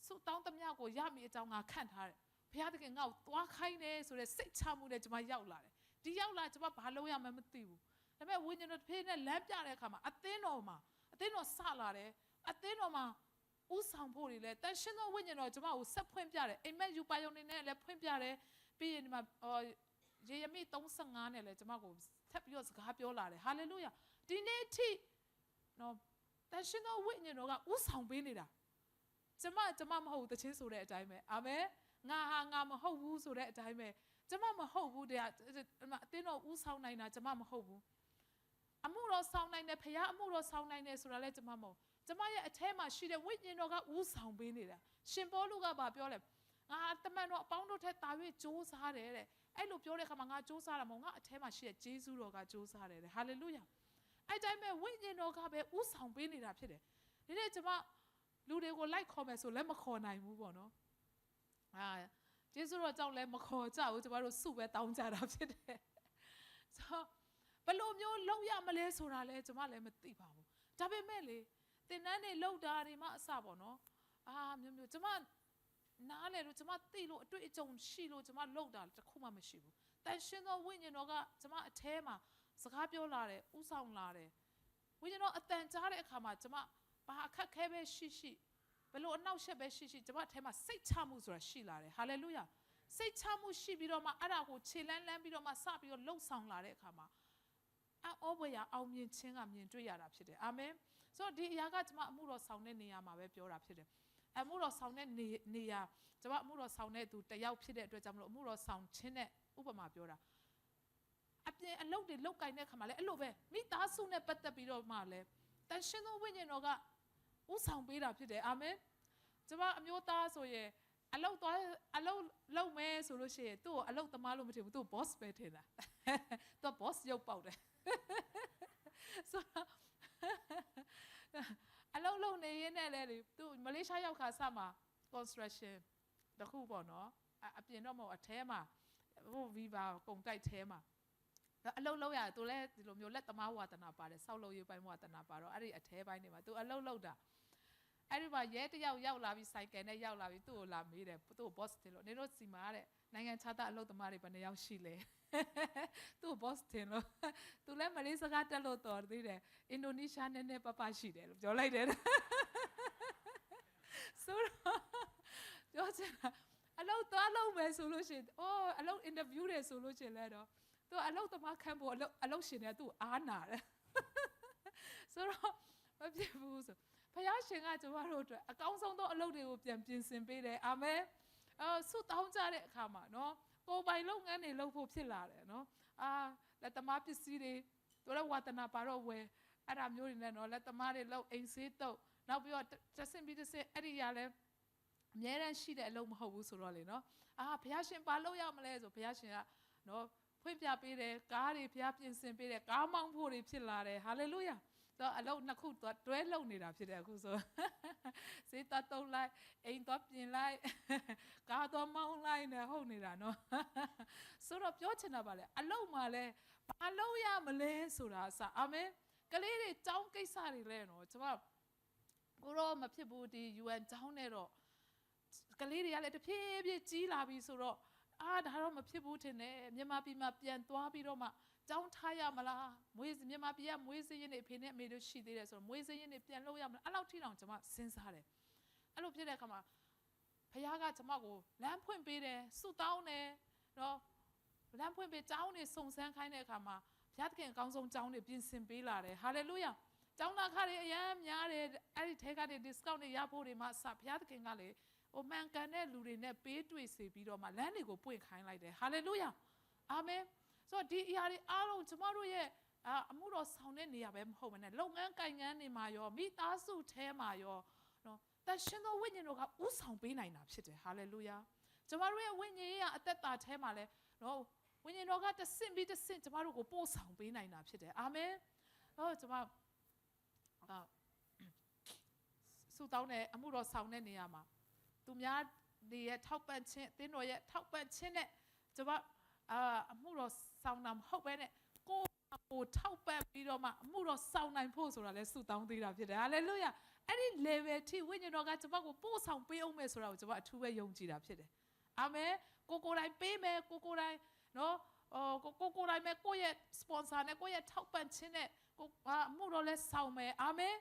ဆုတောင်းသမျှကိုရမိအကြောင်းငါခန့်ထားတယ်ဘုရားသခင်ငါ့ကိုသွားခိုင်းတယ်ဆိုတဲ့စိတ်ချမှုနဲ့ကျမရောက်လာတယ်ဒီရောက်လာကျမဘာလုပ်ရမှမသိဘူးဒါပေမဲ့ဝိညာဉ်တော်တစ်ဖေးနဲ့လမ်းပြတဲ့အခါမှာအသင်းတော်စလာတယ်အသင်းတော်မှာဥဆောင်ဖို့တွေလဲတန်ရှင်းသောဝိညာဉ်တော်ကျမကိုဆက်ဖွင့်ပြတယ်အိမ်မက်ယူပါယုံနေနဲ့လည်းဖွင့်ပြတယ်ပြီးရင်ဒီမှာယေရမိ35နဲ့လည်းကျမကိုထပ်ပြီးတော့စကားပြောလာတယ်ဟာလေလုယာဒီနေ့အထိနော်တန်ရှင်းသောဝိညာဉ်တော်ကဥဆောင်ပေးနေတာကျမမဟုတ်ဘူးတခြင်းဆိုတဲ့အတိုင်းပဲအာမင်ငါမဟုတ်ဘူးဆိုတဲ့အတိုင်းပဲကျမမဟုတ်ဘူးတရားအတင်းတော်ဥဆောင်နိုင်တာကျမမဟုတ်ဘူးအမှုတော်ဆောင်နိုင်တယ်ဖခင်အမှုတော်ဆောင်နိုင်တယ်ဆိုတာလဲကျမမဟုတ်ကျမရဲ့အထဲမှာရှိတဲ့ဝိညာဉ်တော်ကဥဆောင်ပေးနေတာရှင်ပေါလုကပြောလဲငါတမန်တော်အပေါင်းတို့ထက်တာ၍ကြိုးစားတယ်တဲ့အဲ့လိုပြောတဲ့အခါမှာငါကြိုးစားတာမဟုတ်ငါအထဲမှာရှိတဲ့ဂျေဇုတော်ကကြိုးစားတယ်တဲ့ဟာလေလုယာအဲ့တိုင်းပဲဝိညာဉ်တော်ကပဲဥဆောင်ပေးနေတာဖြစ်တယ်ဒီနေ့ကျမလူတွေကိုလိုက်ခေါ်မယ်ဆိုလည်းမခေါ်နိုင်ဘူးပေါ့နော်ဂျေဇုတော်ကြောင့်လည်းမခေါ်ကြဘူးကျမတို့စုပဲတောင်းကြတာဖြစ်တယ်ဆိုဘယ်လိုမျိုးလုပ်ရမလဲဆိုတာလဲကျမလည်းမသိပါဘူးဒါပေမဲ့လေသင်တန်းတွေလောက်တာတွေမှအစပေါ့နော်မျိုးကျမ နားလေလို့ကျမသိလို့အတွေ့အကြုံရှိလို့ကျမလောက်တာတခုမှမရှိဘူးတန်ရှင်သောဝိညာဉ်တော်ကကျမအแทမှာစကားပြောလာတယ်ဥဆောင်လာတယ်ဝိညာဉ်တော်အတန်ကြားတဲ့အခါမှာကျမဘာအခက်ခဲပဲရှိဘယ်လိုအနှောက်အယှက်ပဲရှိကျမအแทမှာစိတ်ချမှုဆိုတာရှိလာတယ်ဟာလေလုယာစိတ်ချမှုရှိပြီးတော့မှအဲ့ဒါကိုခြေလန်းပြီးတော့မှစပြီးတော့လှုပ်ဆောင်လာတဲ့အခါမှာအောဘွေရအောင်မြင်ခြင်းကမြင်တွေ့ရတာဖြစ်တယ်အာမင်ဆိုတော့ဒီအရာကကျမအမှုတော်ဆောင်တဲ့နေရာမှာပဲပြောတာဖြစ်တယ်အမှုတော်ဆောင်တဲ့နေရာကျမအမှုတော်ဆောင်တဲ့သူတယောက်ဖြစ်တဲ့အတွက်ကြောင့်မလို့အမှုတော်ဆောင်ခြင်းနဲ့ဥပမာပြောတာအပြင်အလုပ်တွေလောက်ကင်တဲ့ခါမှာလည်းအဲ့လိုပဲမိသားစုနဲ့ပတ်သက်ပြီးတော့မှလည်းတန်ရှင်သောဝိညာဉ်တော်ကဥဆောင်ပေးတာဖြစ်တယ်အာမင်ကျမအမျိုးသားဆိုရင်အလုပ်လုပ်မယ်ဆိုလို့ရှိရင်သူ့ကိုအလုပ်သမားလို့မထင်ဘူးသူ့ boss ပဲထင်တာသူ boss ရုပ်ပေါက်တယ်ဆိုတော့အလုပ်နေရင်းနဲ့လေသူမလေးရှားရောက်ခါစမှာ construction တခုပေါ့နော်အပြင်တော့မဟုတ်အထဲမှာဟို Viva ကုန်တိုက်ထဲမှာအလုပ်ရတယ်သူလည်းဒီလိုမျိုးလက်သမားဝါသနာပါတယ်စောက်လုပ်ရေးပိုင်းဝါသနာပါတော့အဲ့ဒီအထဲပိုင်းတွေမှာသူအလုပ်တာအဲ့ဒီမှာရဲတယောက်ရောက်လာပြီးစိုက်ကယ်နဲ့ရောက်လာပြီးသူ့ကိုလာမေးတယ်သူ့ကို boss တင်လို့နေတို့စီမှာတဲ့နိုင်ငံခြားသားအလုပ်သမားတွေဘယ်နှယောက်ရှိလဲသူ့ boss တင်လို့သူလည်းမလေးစကားတက်လို့တော်သေးတယ်အင်ဒိုနီးရှားနည်းနည်းပပရှိတယ်လို့ပြောလိုက်တယ်ဆိုတော့ပြောချင်တာအလုပ်သွားလုပ်မယ်ဆိုလို့ရှိရင်အလုပ် interview တွေဆိုလို့ရှိရင်လည်းတော့သူအလုပ်သမားခံဖို့အလုပ်ရှင်တွေကသူ့အားနာတယ်ဆိုတော့မဖြစ်ဘူးဆိုဘုရားရှင်ကကျမတို့အတွက်အကောင်းဆုံးသောအလုပ်တွေကိုပြန်ပြင်ဆင်ပေးတယ်အာမင်ဆုတောင်းကြတဲ့အခါမှာနော်ကိုယ်ပိုင်လုပ်ငန်းတွေလုပ်ဖို့ဖြစ်လာတယ်နော်လက်သမားပစ္စည်းတွေတို့လည်းဝါသနာပါတော့ဝယ်အဲ့ဒါမျိုးတွေနဲ့နော်လက်သမားတွေလုပ်အိမ်ဆေးတုပ်နောက်ပြီးတော့တဆင့်ပြီးတဆင့်အဲ့ဒီရလဲအများရန်ရှိတဲ့အလုပ်မဟုတ်ဘူးဆိုတော့လေနော်ဘုရားရှင်ဘာလုပ်ရမလဲဆိုဘုရားရှင်ကနော်ဖွင့်ပြပေးတယ်ကားတွေဘုရားပြင်ဆင်ပေးတယ်ကားမောင်းဖို့တွေဖြစ်လာတယ်ဟာလေလုယာတော့အလုပ်နှစ်ခုတွဲလုံနေတာဖြစ်တယ်အခုဆိုစေးတတ်တုံးလိုက်အိမ်တော့ပြင်လိုက်ကားတော့မောင်းလိုက်နေဟုတ်နေတာနော်ဆိုတော့ပြောချင်တာပါလေအလုပ်မှာလဲဘာလုပ်ရမလဲဆိုတာအစအာမင်ကလေးတွေចောင်းကိစ္စတွေလဲနော်ကျွန်မကိုတော့မဖြစ်ဘူးဒီ UN ចောင်းနဲ့တော့ကလေးတွေကလည်းတဖြည်းဖြည်းကြီးလာပြီဆိုတော့ဒါတော့မဖြစ်ဘူးထင်တယ်မြန်မာပြည်မှာပြန်သွားပြီးတော့မှကျောင်းထားရမလားမြန်မာပြည်ကမွေးစင်းရင်တွေအဖေနဲ့အမေတို့ရှိသေးတယ်ဆိုတော့မွေးစင်းရင်တွေပြန်လုပ်ရမလားအဲ့လောက်ထိတောင်ကျွန်မစဉ်းစားတယ်အဲ့လိုဖြစ်တဲ့အခါမှာဘုရားကကျွန်မကိုလမ်းဖွင့်ပေးတယ်ဆုတောင်းတယ်နော်လမ်းဖွင့်ပေးကျောင်းတွေစုံစမ်းခိုင်းတဲ့အခါမှာဘုရားသခင်အကောင်းဆုံးကျောင်းတွေပြင်ဆင်ပေးလာတယ်ဟာလေလုယာကျောင်းသားခါတွေအများများတယ်အဲ့ဒီထဲကနေ discount တွေရဖို့တွေမှာဘုရားသခင်ကလေမှန်ကန်တဲ့လူတွေနဲ့ပေးတွေ့စေပြီးတော့မှလမ်းတွေကိုပွင့်ခိုင်းလိုက်တယ်ဟာလေလုယာအာမင်ဆိုတော့ဒီအရာတွေအားလုံးကျမတို့ရဲ့အမှုတော်ဆောင်တဲ့နေရာပဲမဟုတ်ဘဲနဲ့လုပ်ငန်းကိုင်ငန်းတွေမှာရောမိသားစုထဲမှာရောနော်တန်ရှင်သောဝိညာဉ်တော်ကဥဆောင်ပေးနိုင်တာဖြစ်တယ်ဟာလေလုယာကျမတို့ရဲ့ဝိညာဉ်ရေးအသက်တာထဲမှာလဲနော်ဝိညာဉ်တော်ကတဆင့်ပြီးတဆင့်ကျမတို့ကိုပို့ဆောင်ပေးနိုင်တာဖြစ်တယ်အာမင်ကျမဆုတောင်းတဲ့အမှုတော်ဆောင်တဲ့နေရာမှာသူများတွေရဲ့ထောက်ပံ့ခြင်းအသင်းတော်ရဲ့ထောက်ပံ့ခြင်းနဲ့ကျမအမှုတော်ဆောင်တာမဟုတ်ပဲနဲ့ကိုထောက်ပံ့ပြီးတော့မှအမှုတော်ဆောင်နိုင်ဖို့ဆိုတာလဲဆုတောင်းသေးတာဖြစ်တယ်ဟာလေလုယာအဲ့ဒီ level ထိဝိညာဉ်တော်ကကျမကိုပို့ဆောင်ပေးအောင်မယ်ဆိုတာကိုကျမအထူးပဲယုံကြည်တာဖြစ်တယ်အာမင်ကိုယ်တိုင်ပေးမယ်ကိုယ်တိုင်နော်ကိုယ်တိုင်ပဲကိုယ့်ရဲ့ sponsor နဲ့ကိုယ့်ရဲ့ထောက်ပံ့ခြင်းနဲ့အမှုတော်လဲဆောင်မယ်အာမင်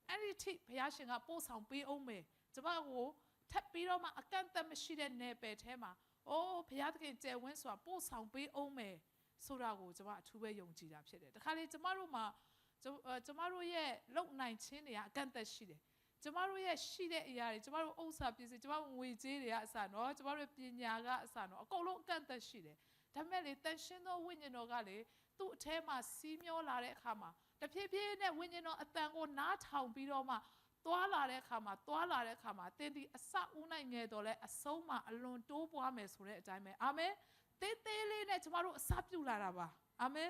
အဲ့ဒီထိဘုရားရှင်ကပို့ဆောင်ပေးအောင်မယ်ကျမကိုထပ်ပြီးတော့မှအကန့်အသတ်မရှိတဲ့နယ်ပယ်ထဲမှာဘုရားသခင်ကျယ်ဝန်းစွာပို့ဆောင်ပေးအောင်မယ်ဆိုတာကိုကျမအထူးပဲယုံကြည်တာဖြစ်တယ်တခါလေကျမတို့မှာကျမတို့ရဲ့လုံနိုင်ခြင်းတွေကအကန့်အသတ်ရှိတယ်ကျမတို့ရဲ့ရှိတဲ့အရာတွေကျမတို့ဥစ္စာပစ္စည်းကျမတို့ငွေကြေးတွေကအစနော်ကျမတို့ပညာကအစနော်အကုန်လုံးအကန့်အသတ်ရှိတယ်ဒါပေမဲ့လေတန်ရှင်းသောဝိညာဉ်တော်ကလေသူ့အထဲမှာစီးမျောလာတဲ့အခါမှာတဖြည်းဖြည်းနဲ့ဝိညာဉ်တော်အတန်ကိုနားထောင်ပြီးတော့မှသွားလာတဲ့အခါမှာသင်ဒီအစဦးနိုင်ငယ်တော့လဲအဆုံးမှာအလွန်တိုးပွားမယ်ဆိုတဲ့အတိုင်းပဲအာမင်တေးသေးလေးနဲ့ကျမတို့အစပြုလာတာပါအာမင်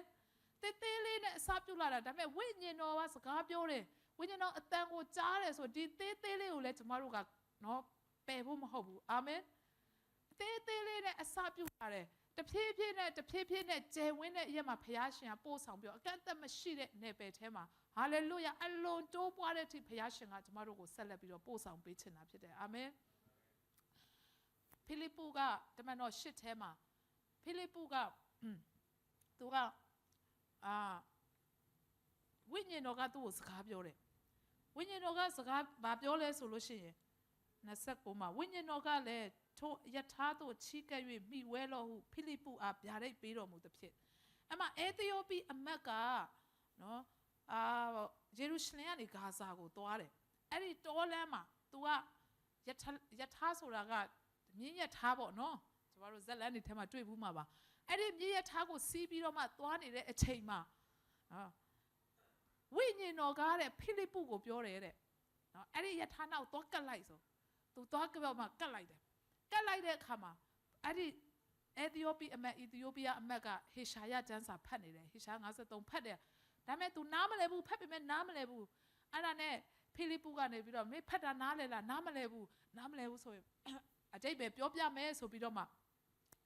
တေးသေးလေးနဲ့အစပြုလာတာဒါပေမဲ့ဝိညာဉ်တော်ကစကားပြောတယ်ဝိညာဉ်တော်အတန်ကိုကြားတယ်ဆိုဒီသေးသေးလေးကိုလည်းကျမတို့ကနော်ပယ်ဖို့မဟုတ်ဘူးအာမင်သေးသေးလေးနဲ့အစပြုလာတယ်တဖြည်းဖြည်းနဲ့ကျယ်ဝန်းတဲ့အရာမှာဘုရားရှင်ကပို့ဆောင်ပြီးအကန့်အသတ်မရှိတဲ့နယ်ပယ်ထဲမှာဟာလေလုယာအလွန်တိုးပွားတဲ့အထိဘုရားရှင်ကကျမတို့ကိုဆက်လက်ပြီးတော့ပို့ဆောင်ပေးချင်တာဖြစ်တယ်အာမင် ဖိလိပ္ပုကတမန်တော်8ထဲမှာဖိလိပ္ပုကသူကဝိညာဉ်တော်ကသူ့ကိုစကားပြောတယ်ဝိညာဉ်တော်ကစကားဘာပြောလဲဆိုလို့ရှိရင်29မှာဝိညာဉ်တော်ကလည်းထိုယထာသို့ချီးကပ်၍မိဝဲတော်ဟုဖိလိပ္ပုအားဗျာဒိတ်ပေးတော်မူသဖြင့်အမှအေသီယိုးပီအမတ်ကနော်ယေရုရှလင်ကနေဂါဇာကိုသွားတယ်အဲ့ဒီတောလမ်းမှာ तू ကယထာဆိုတာကမြင်းယထာပေါ့နော်ကျမတို့ဇက်လန်းတွေထဲမှာတွေ့ဘူးမှာပါအဲ့ဒီမြင်းယထာကိုစီးပြီးတော့မှသွားနေတဲ့အချိန်မှာဝိညာဉ်တော်ကတဲ့ဖိလိပ္ပုကိုပြောတယ်တဲ့နော်အဲ့ဒီယထာနောက်သွားကတ်လိုက်ဆို तू သွားကပ်မှကတ်လိုက်တယ်ကတ်လိုက်တဲ့အခါမှာအဲ့ဒီအေသီယိုးပီးယားအမတ်ကဟေရှာယကျမ်းစာဖတ်နေတယ်ဟေရှာ53ဖတ်တယ်ဒါပေမဲ့ तू နားမလဲဘူးဖတ်ပေမဲ့နားမလဲဘူးအဲ့ဒါနဲ့ဖိလိပ္ပုကနေပြီးတော့မင်းဖတ်တာနားလဲလားနားမလဲဘူးဆိုရင်အတိတ်ပဲပြောပြမယ်ဆိုပြီးတော့မှ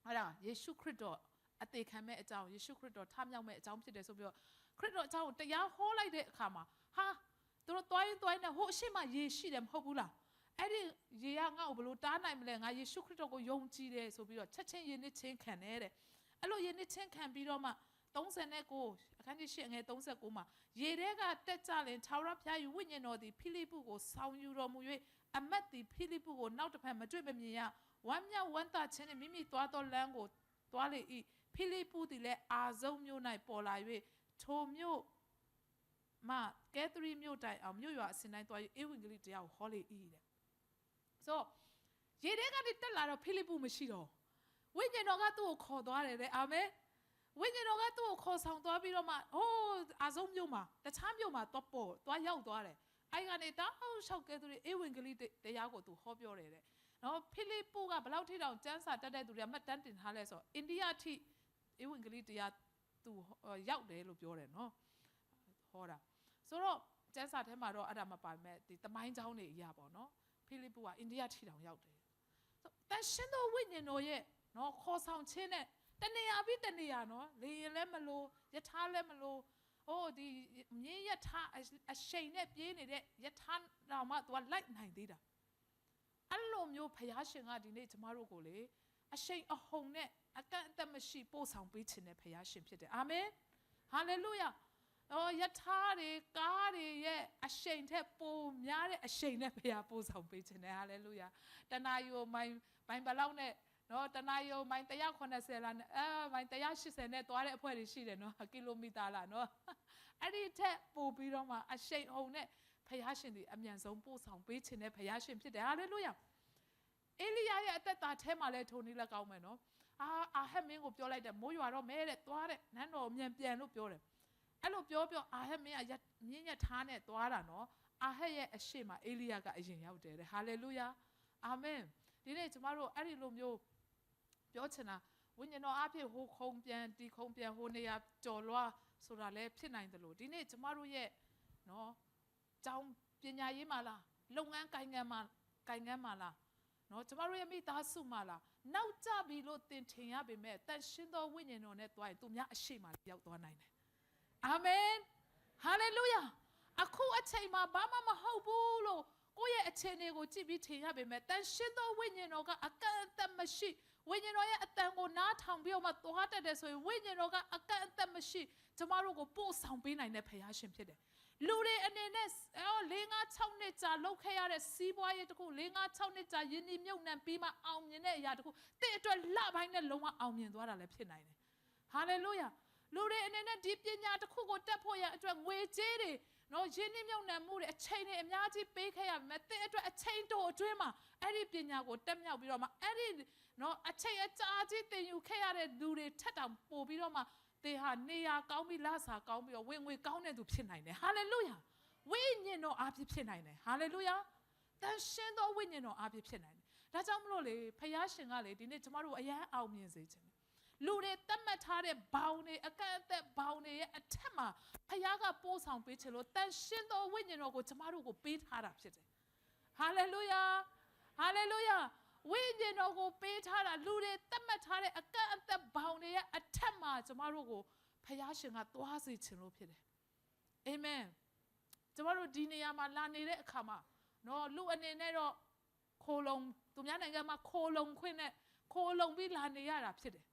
အဲ့ဒါယေရှုခရစ်တော်အသေးခံမဲ့အကြောင်းယေရှုခရစ်တော်ထမြောက်မဲ့အကြောင်းဖြစ်တယ်ဆိုပြီးတော့ခရစ်တော်အကြောင်းကိုတရားဟောလိုက်တဲ့အခါမှာဟာသူတို့တွိုင်းနဲ့ဟိုအရှိမယေရှိတယ်မဟုတ်ဘူးလားအဲ့ဒီယေကငါ့ကိုဘလို့တားနိုင်မလဲငါယေရှုခရစ်တော်ကိုယုံကြည်တယ်ဆိုပြီးတော့ချက်ချင်းယဉ်နစ်ချင်းခံတယ်တဲ့အဲ့လိုယဉ်နစ်ချင်းခံပြီးတော့မှ39အခန်းကြီး8ငယ်39မှာရေထဲကတက်ကြလင်ခြောက်ရဖျားယူဝိညာဉ်တော်သည်ဖိလိပ္ပုကိုဆောင်ယူတော်မူ၍အမတ်သည်ဖိလိပ္ပုကိုနောက်တစ်ဖက်မတွေ့မမြင်ရဝမ်းမြောက်ဝမ်းသာခြင်းနှင့်မိမိသွားသောလမ်းကိုသွားလေ၏ဖိလိပ္ပုသည်လည်းအာဇုံမြို့၌ပေါ်လာ၍ထိုမြို့မှကဲသရီမြို့တိုင်အောင်မြို့ရွာအစဉ်တိုင်းသွား၍ဧဝံဂေလိတရားကိုဟောလေ၏တဲ့ဆိုရေထဲကနေတက်လာတော့ဖိလိပ္ပုမရှိတော့ဝိညာဉ်တော်ကသူ့ကိုခေါ်သွားတယ်တဲ့အာမင်ဝိညာဉ်တော်ကသူ့ကိုခေါ်ဆောင်သွားပြီးတော့မှဟိုးအာဇုံမြို့မှာတခြားမြို့မှာသွားရောက်သွားတယ်အဲ့ကနေတောင်းလျှောက်ကဲသူတွေဧဝံဂေလိတရားကိုသူဟောပြောတယ်တဲ့နော်ဖိလိပ္ပုကဘလောက်ထိတောင်ကျမ်းစာတတ်တဲ့သူတွေကမှတ်တမ်းတင်ထားလဲဆိုအိန္ဒိယအထိဧဝံဂေလိတရားသူရောက်တယ်လို့ပြောတယ်နော်ဟောတာဆိုတော့ကျမ်းစာထဲမှာတော့အဲ့ဒါမပါမဲ့ဒီသမိုင်းကြောင်းတွေအရာပေါ့နော်ဖိလိပ္ပုကအိန္ဒိယထိတောင်ရောက်တယ်တန်ရှင်သောဝိညာဉ်တော်ရဲ့နော်ခေါ်ဆောင်ခြင်းနဲ့တနေရာပြီးတနေရာနော်လေရင်လည်းမလို့ယထာလည်းမလို့ဟိုဒီမြင်းယထာအရှိန်နဲ့ပြေးနေတဲ့ယထာတော်မှသူကလိုက်နိုင်သေးတာအဲ့လိုမျိုးဖယားရှင်ကဒီနေ့ကျမတို့ကိုလေအရှိန်အဟုန်နဲ့အကန့်အသတ်မရှိပို့ဆောင်ပေးခြင်းနဲ့ဖယားရှင်ဖြစ်တယ်အာမင်ဟာလေလုယာယထာတွေကားတွေရဲ့အရှိန်ထက်ပိုများတဲ့အရှိန်နဲ့ဖယားပို့ဆောင်ပေးခြင်းနဲ့ဟာလေလုယာတနာယိုမိုင်ဘလောက်နဲ့နော်တနာယိုမိုင်180လားမိုင်180နဲ့သွားတဲ့အဖွဲ့တွေရှိတယ်နော်ကီလိုမီတာလားနော်အဲ့ဒီထက်ပိုပြီးတော့မှအရှိန်အဟုန်နဲ့ဖယားရှင်ဒီအမြန်ဆုံးပို့ဆောင်ပေးခြင်းနဲ့ဖယားရှင်ဖြစ်တယ်ဟာလေလုယာအေလိယရဲ့အသက်တာထဲမှာလည်းထိုနည်းလည်းကောင်းမယ်နော်အာဟက်မင်းကိုပြောလိုက်တယ်မိုးရွာတော့မဲတဲ့သွားတဲ့နန်းတော်မြန်ပြန်လို့ပြောတယ်အဲ့လိုပြောအာဟက်မင်းကမြင်းရထားနဲ့သွားတာနော်အာဟက်ရဲ့အရှိမအေလိယကအရင်ရောက်တယ်ဟာလေလုယာအာမင်ဒီနေ့ကျမတို့အဲ့ဒီလိုမျိုးပြောချင်တာဝိညာဉ်တော်အဖြစ်ဟိုခုံပြန်ဒီခုံပြန်ဟိုနေရာကြော်လွှားဆိုတာလည်းဖြစ်နိုင်တယ်လို့ဒီနေ့ကျမတို့ရဲ့နော်ကျောင်းပညာရေးမှာလားလုပ်ငန်းကိုင်ငန်းမှာလားနော်ကျမတို့ရဲ့မိသားစုမှာလားနောက်ကျပြီလို့သင်ထင်ရပေမဲ့တန်ရှင်းသောဝိညာဉ်တော်နဲ့တွားရင်သူများအရှိမရောက်သွားနိုင်တယ်အာမင်ဟာလေလုယာအခုအချိန်မှာဘာမှမဟုတ်ဘူးလို့ကိုယ့်ရဲ့အခြေအနေကိုကြည့်ပြီးထင်ရပေမဲ့တန်ရှင်းသောဝိညာဉ်တော်ကအကန့်အသတ်မရှိဝိညာဉ်တော်ရဲ့အတန်ကိုနားထောင်ပြီးတော့မှသွားတတ်တယ်ဆိုရင်ဝိညာဉ်တော်ကအကန့်အသတ်မရှိကျမတို့ကိုပို့ဆောင်ပေးနိုင်တဲ့ဖခင်ရှင်ဖြစ်တယ်လူတွေအနေနဲ့4-5-6နှစ်ကြာလောက်ခဲ့ရတဲ့စီးပွားရေးတခု4-5-6နှစ်ကြာယဉ်ကျေးမြုပ်နှံပြီးမှအောင်မြင်တဲ့အရာတခုတဲ့အတွက်လပိုင်းနဲ့လုံးဝအောင်မြင်သွားတာလည်းဖြစ်နိုင်တယ်ဟာလေလုယာလူတွေအနေနဲ့ဒီပညာတစ်ခုကိုတက်ဖို့ရအတွက်ငွေကြေးတွေနော်ယဉ်ကျေးမြုပ်နှံမှုတွေအချိန်တွေအများကြီးပေးခဲ့ရမယ်တဲ့အတွက်အချိန်တိုအတွင်းမှာအဲ့ဒီပညာကိုတက်မြောက်ပြီးတော့မှအဲ့ဒီနော်အချိန်အကြာကြီးသင်ယူခဲ့ရတဲ့လူတွေထက်တောင်ပိုပြီးတော့မှသင်ဟာနေရာကောင်းပြီးလစာကောင်းပြီးတော့ဝင်ငွေကောင်းတဲ့သူဖြစ်နိုင်တယ်ဟာလေလုယာဝိညာဉ်တော်အားဖြင့်ဖြစ်နိုင်တယ်ဟာလေလုယာတန်ရှင်းသောဝိညာဉ်တော်အားဖြင့်ဖြစ်နိုင်တယ်ဒါကြောင့်မလို့လေဖခင်ရှင်ကလေဒီနေ့ကျမတို့အရန်အောင်မြင်စေခြင်းလူတွေတတ်မှတ်ထားတဲ့ဘောင်တွေအကန့်အသတ်ဘောင်တွေရဲ့အထက်မှာဖခင်ကပို့ဆောင်ပေးချင်လို့တန်ရှင်းသောဝိညာဉ်တော်ကိုကျမတို့ကိုပေးထားတာဖြစ်တယ်ဟာလေလုယာဟာလေလုယာဝိညာဉ်တော်ကိုပေးထားတာလူတွေတတ်မှတ်ထားတဲ့အကန့်အသတ်ဘောင်တွေရဲ့အထက်မှာကျမတို့ကိုဖခင်ရှင်ကသွားစေချင်လို့ဖြစ်တယ်အာမင်ကျမတို့ဒီနေရာမှာလာနေတဲ့အခါမှာနော်လူအနေနဲ့တော့ ခိုးလုံသူများနိုင်ငံမှာခိုးလုံခွင့်နဲ့ခိုးလုံပြီးလာနေရတာဖြစ်တယ်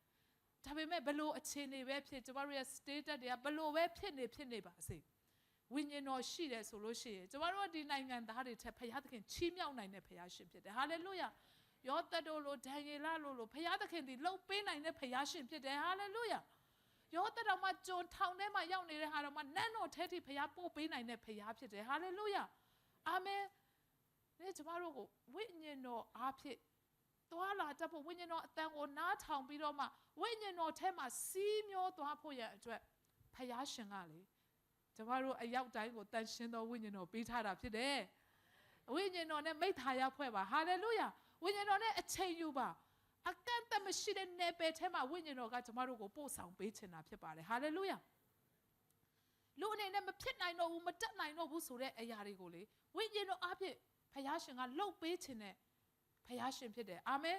ဒါပေမဲ့ဘလို့အခြေအနေပဲဖြစ်ကျမတို့ရဲ့ status တွေကဘလို့ပဲဖြစ်နေပါစေဝိညာဉ်တော်ရှိတယ်ဆိုလို့ရှိရင်ကျမတို့ဒီနိုင်ငံသားတွေထက်ဖခင်သခင်ချီးမြှောက်နိုင်တဲ့ဖခင်ရှင်ဖြစ်တယ်ဟာလေလုယာယောသတ်တို့လိုဒံယေလလိုဖခင်သခင်ဒီလှုပ်ပေးနိုင်တဲ့ဖခင်ရှင်ဖြစ်တယ်ဟာလေလုယာယောသတ်တော်မှာဂျွန်ထောင်ထဲမှာရောက်နေတဲ့ဟာတော်မှာနန်းတော်ထဲထိဖခင်ပို့ပေးနိုင်တဲ့ဖခင်ဖြစ်တယ်ဟာလေလုယာအာမင်ဒီကျမတို့ကိုဝိညာဉ်တော်အားဖြင့်သွားလာတတ်ဖို့ဝိညာဉ်တော်အတန်ကိုနားထောင်ပြီးတော့မှဝိညာဉ်တော်ထဲမှာစီးမျောသွားဖို့ရအတွက်ဖခင်ရှင်ကလေကျမတို့အရောက်တိုင်းကိုတန်ရှင်းသောဝိညာဉ်တော်ပေးထားတာဖြစ်တယ်ဝိညာဉ်တော်နဲ့မိသားရဖွဲ့ပါဟာလေလုယာဝိညာဉ်တော်နဲ့အချိန်ယူပါအကန့်အသတ်မရှိတဲ့နယ်ပယ်ထဲမှာဝိညာဉ်တော်ကကျမတို့ကိုပို့ဆောင်ပေးချင်တာဖြစ်ပါတယ်ဟာလေလုယာလူအနေနဲ့မဖြစ်နိုင်တော့ဘူးမတက်နိုင်တော့ဘူးဆိုတဲ့အရာတွေကိုလေဝိညာဉ်တော်အဖြစ်ဖခင်ရှင်ကလှုပ်ပေးချင်တဲ့ဖခင်ရှင်ဖြစ်တယ်အာမင်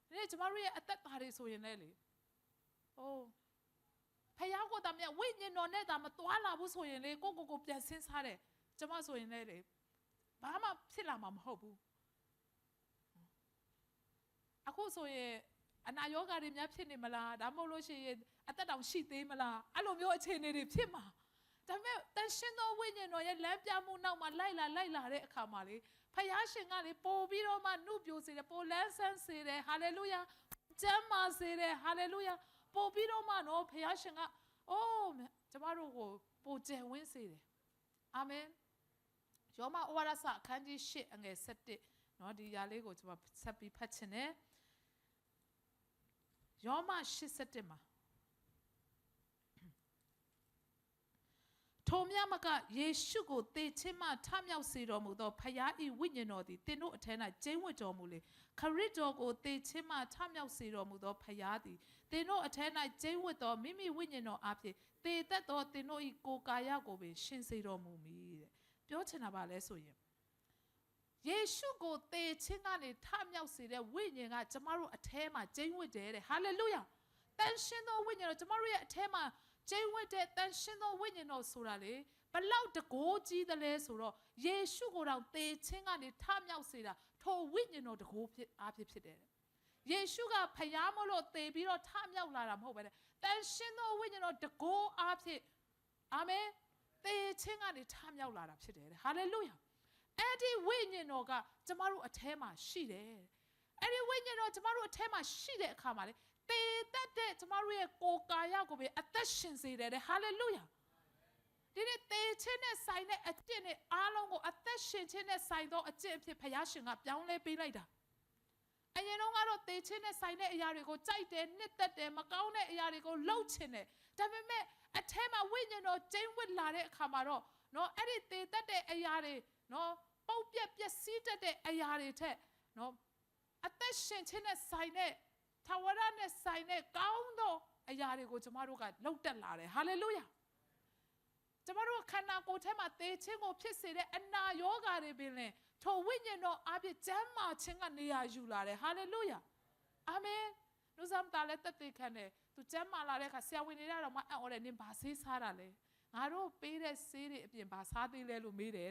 ဒီကျမတို့ရဲ့အသက်တာတွေဆိုရင်လည်းလေဟိုဖခင်ကိုတမန်ဝိညာဉ်တော်နဲ့တာမသွားလာဘူးဆိုရင်လေကိုပြန်ဆင်းစားတယ်ကျမဆိုရင်လည်းလေဘာမှဖြစ်လာမှာမဟုတ်ဘူးအခုဆိုရင်အနာရောဂါတွေများဖြစ်နေမလားဒါမှမဟုတ်လို့ရှိရင်အသက်တောင်ရှိသေးမလားအဲ့လိုမျိုးအခြေအနေတွေဖြစ်မှာဒါပေမဲ့တန်ရှင်းသောဝိညာဉ်တော်ရဲ့လမ်းပြမှုနောက်မှာလိုက်လာတဲ့အခါမှာလေဖခင်ရှင်ကလေပို့ပြီးတော့မှနှုတ်ပြစေတယ်ပို့လန်းဆန်းစေတယ်ဟာလေလုယာကျမ်းမာစေတယ်ဟာလေလုယာပို့ပြီးတော့မှနော်ဖခင်ရှင်ကအိုးကျမတို့ကိုပို့ကျယ်ဝန်းစေတယ်အာမင်ယောမဩဝါဒစာအခန်းကြီး8အငယ်7နော်ဒီຢာလေးကိုကျွန်မဆက်ပြီးဖတ်ချင်တယ်ယောမ8:7မှာထိုမြတ်မကယေရှုကိုသေခြင်းမှထမြောက်စေတော်မူသောဖခင်၏ဝိညာဉ်တော်သည်သင်တို့အထက်၌ကျိန်းဝတ်တော်မူလေခရစ်တော်ကိုသေခြင်းမှထမြောက်စေတော်မူသောဖခင်သည်သင်တို့အထက်၌ကျိန်းဝတ်သောမိမိဝိညာဉ်တော်အဖြစ်သေတတ်သောသင်တို့၏ကိုယ်ကာယကိုပင်ရှင်စေတော်မူမည်တဲ့ပြောချင်တာပါလဲဆိုရင်ယေရှုကိုသေခြင်းကနေထမြောက်စေတဲ့ဝိညာဉ်ကကျမတို့အထဲမှာကျိန်းဝတ်တယ်တဲ့ဟာလေလုယာတန်ရှင်းသောဝိညာဉ်တော်ကျမတို့ရဲ့အထဲမှာကျိန်းဝတ်တဲ့တန်ရှင်းသောဝိညာဉ်တော်ဆိုတာလေဘလောက်တကိုးကြီးတယ်လဲဆိုတော့ယေရှုကိုယ်တော်သေခြင်းကနေထမြောက်စေတာထိုဝိညာဉ်တော်တကိုးအားဖြင့်ဖြစ်တယ်ယေရှုကဖျားမလို့သေပြီးတော့ထမြောက်လာတာမဟုတ်ပဲတန်ရှင်းသောဝိညာဉ်တော်တကိုးအားဖြင့်အာမင်သေခြင်းကနေထမြောက်လာတာဖြစ်တယ်ဟာလေလုယာအဲ့ဒီဝိညာဉ်တော်ကကျမတို့အထဲမှာရှိတယ်အဲ့ဒီဝိညာဉ်တော်ကျမတို့အထဲမှာရှိတဲ့အခါမှာလေသေတတ်တဲ့ကျမတို့ရဲ့ကိုယ်ကာယကိုပဲအသက်ရှင်စေတယ်ဟာလေလုယာဒီနေ့သေခြင်းနဲ့ဆိုင်တဲ့အကျင့်နဲ့အားလုံးကိုအသက်ရှင်ခြင်းနဲ့ဆိုင်သောအကျင့်အဖြစ်ဘုရားရှင်ကပြောင်းလဲပေးလိုက်တာအရင်တော့ကတော့သေခြင်းနဲ့ဆိုင်တဲ့အရာတွေကိုကြိုက်တယ်နှစ်သက်တယ်မကောင်းတဲ့အရာတွေကိုလှုပ်ချင်တယ်ဒါပေမဲ့အထဲမှာဝိညာဉ်တော်ကျင်းဝတ်လာတဲ့အခါမှာတော့နော်အဲ့ဒီသေတတ်တဲ့အရာတွေနော်ပုတ်ပြက်ပျက်စီးတတ်တဲ့အရာတွေထက်နော်အသက်ရှင်ခြင်းနဲ့ဆိုင်တဲ့ထာဝရနဲ့ဆိုင်တဲ့ကောင်းသောအရာတွေကိုကျမတို့ကလှုပ်တက်လာတယ်ဟာလေလုယာကျမတို့ခန္ဓာကိုယ်ထဲမှာသေခြင်းကိုဖြစ်စေတဲ့အနာရောဂါတွေပင်လည်းထိုဝိညာဉ်တော်အပြည့်ကျမ်းမာခြင်းကနေရာယူလာတယ်ဟာလေလုယာအာမင်လူဆောင်တာလည်းတသက်ခံတယ်သူကျမ်းမာလာတဲ့အခါဆရာဝန်တွေကတော့မအံ့ဩတယ်နင်ဘာဆေးစားတာလဲငါတို့ပေးတဲ့ဆေးတွေအပြင်ဘာစားသေးလဲလို့မေးတယ်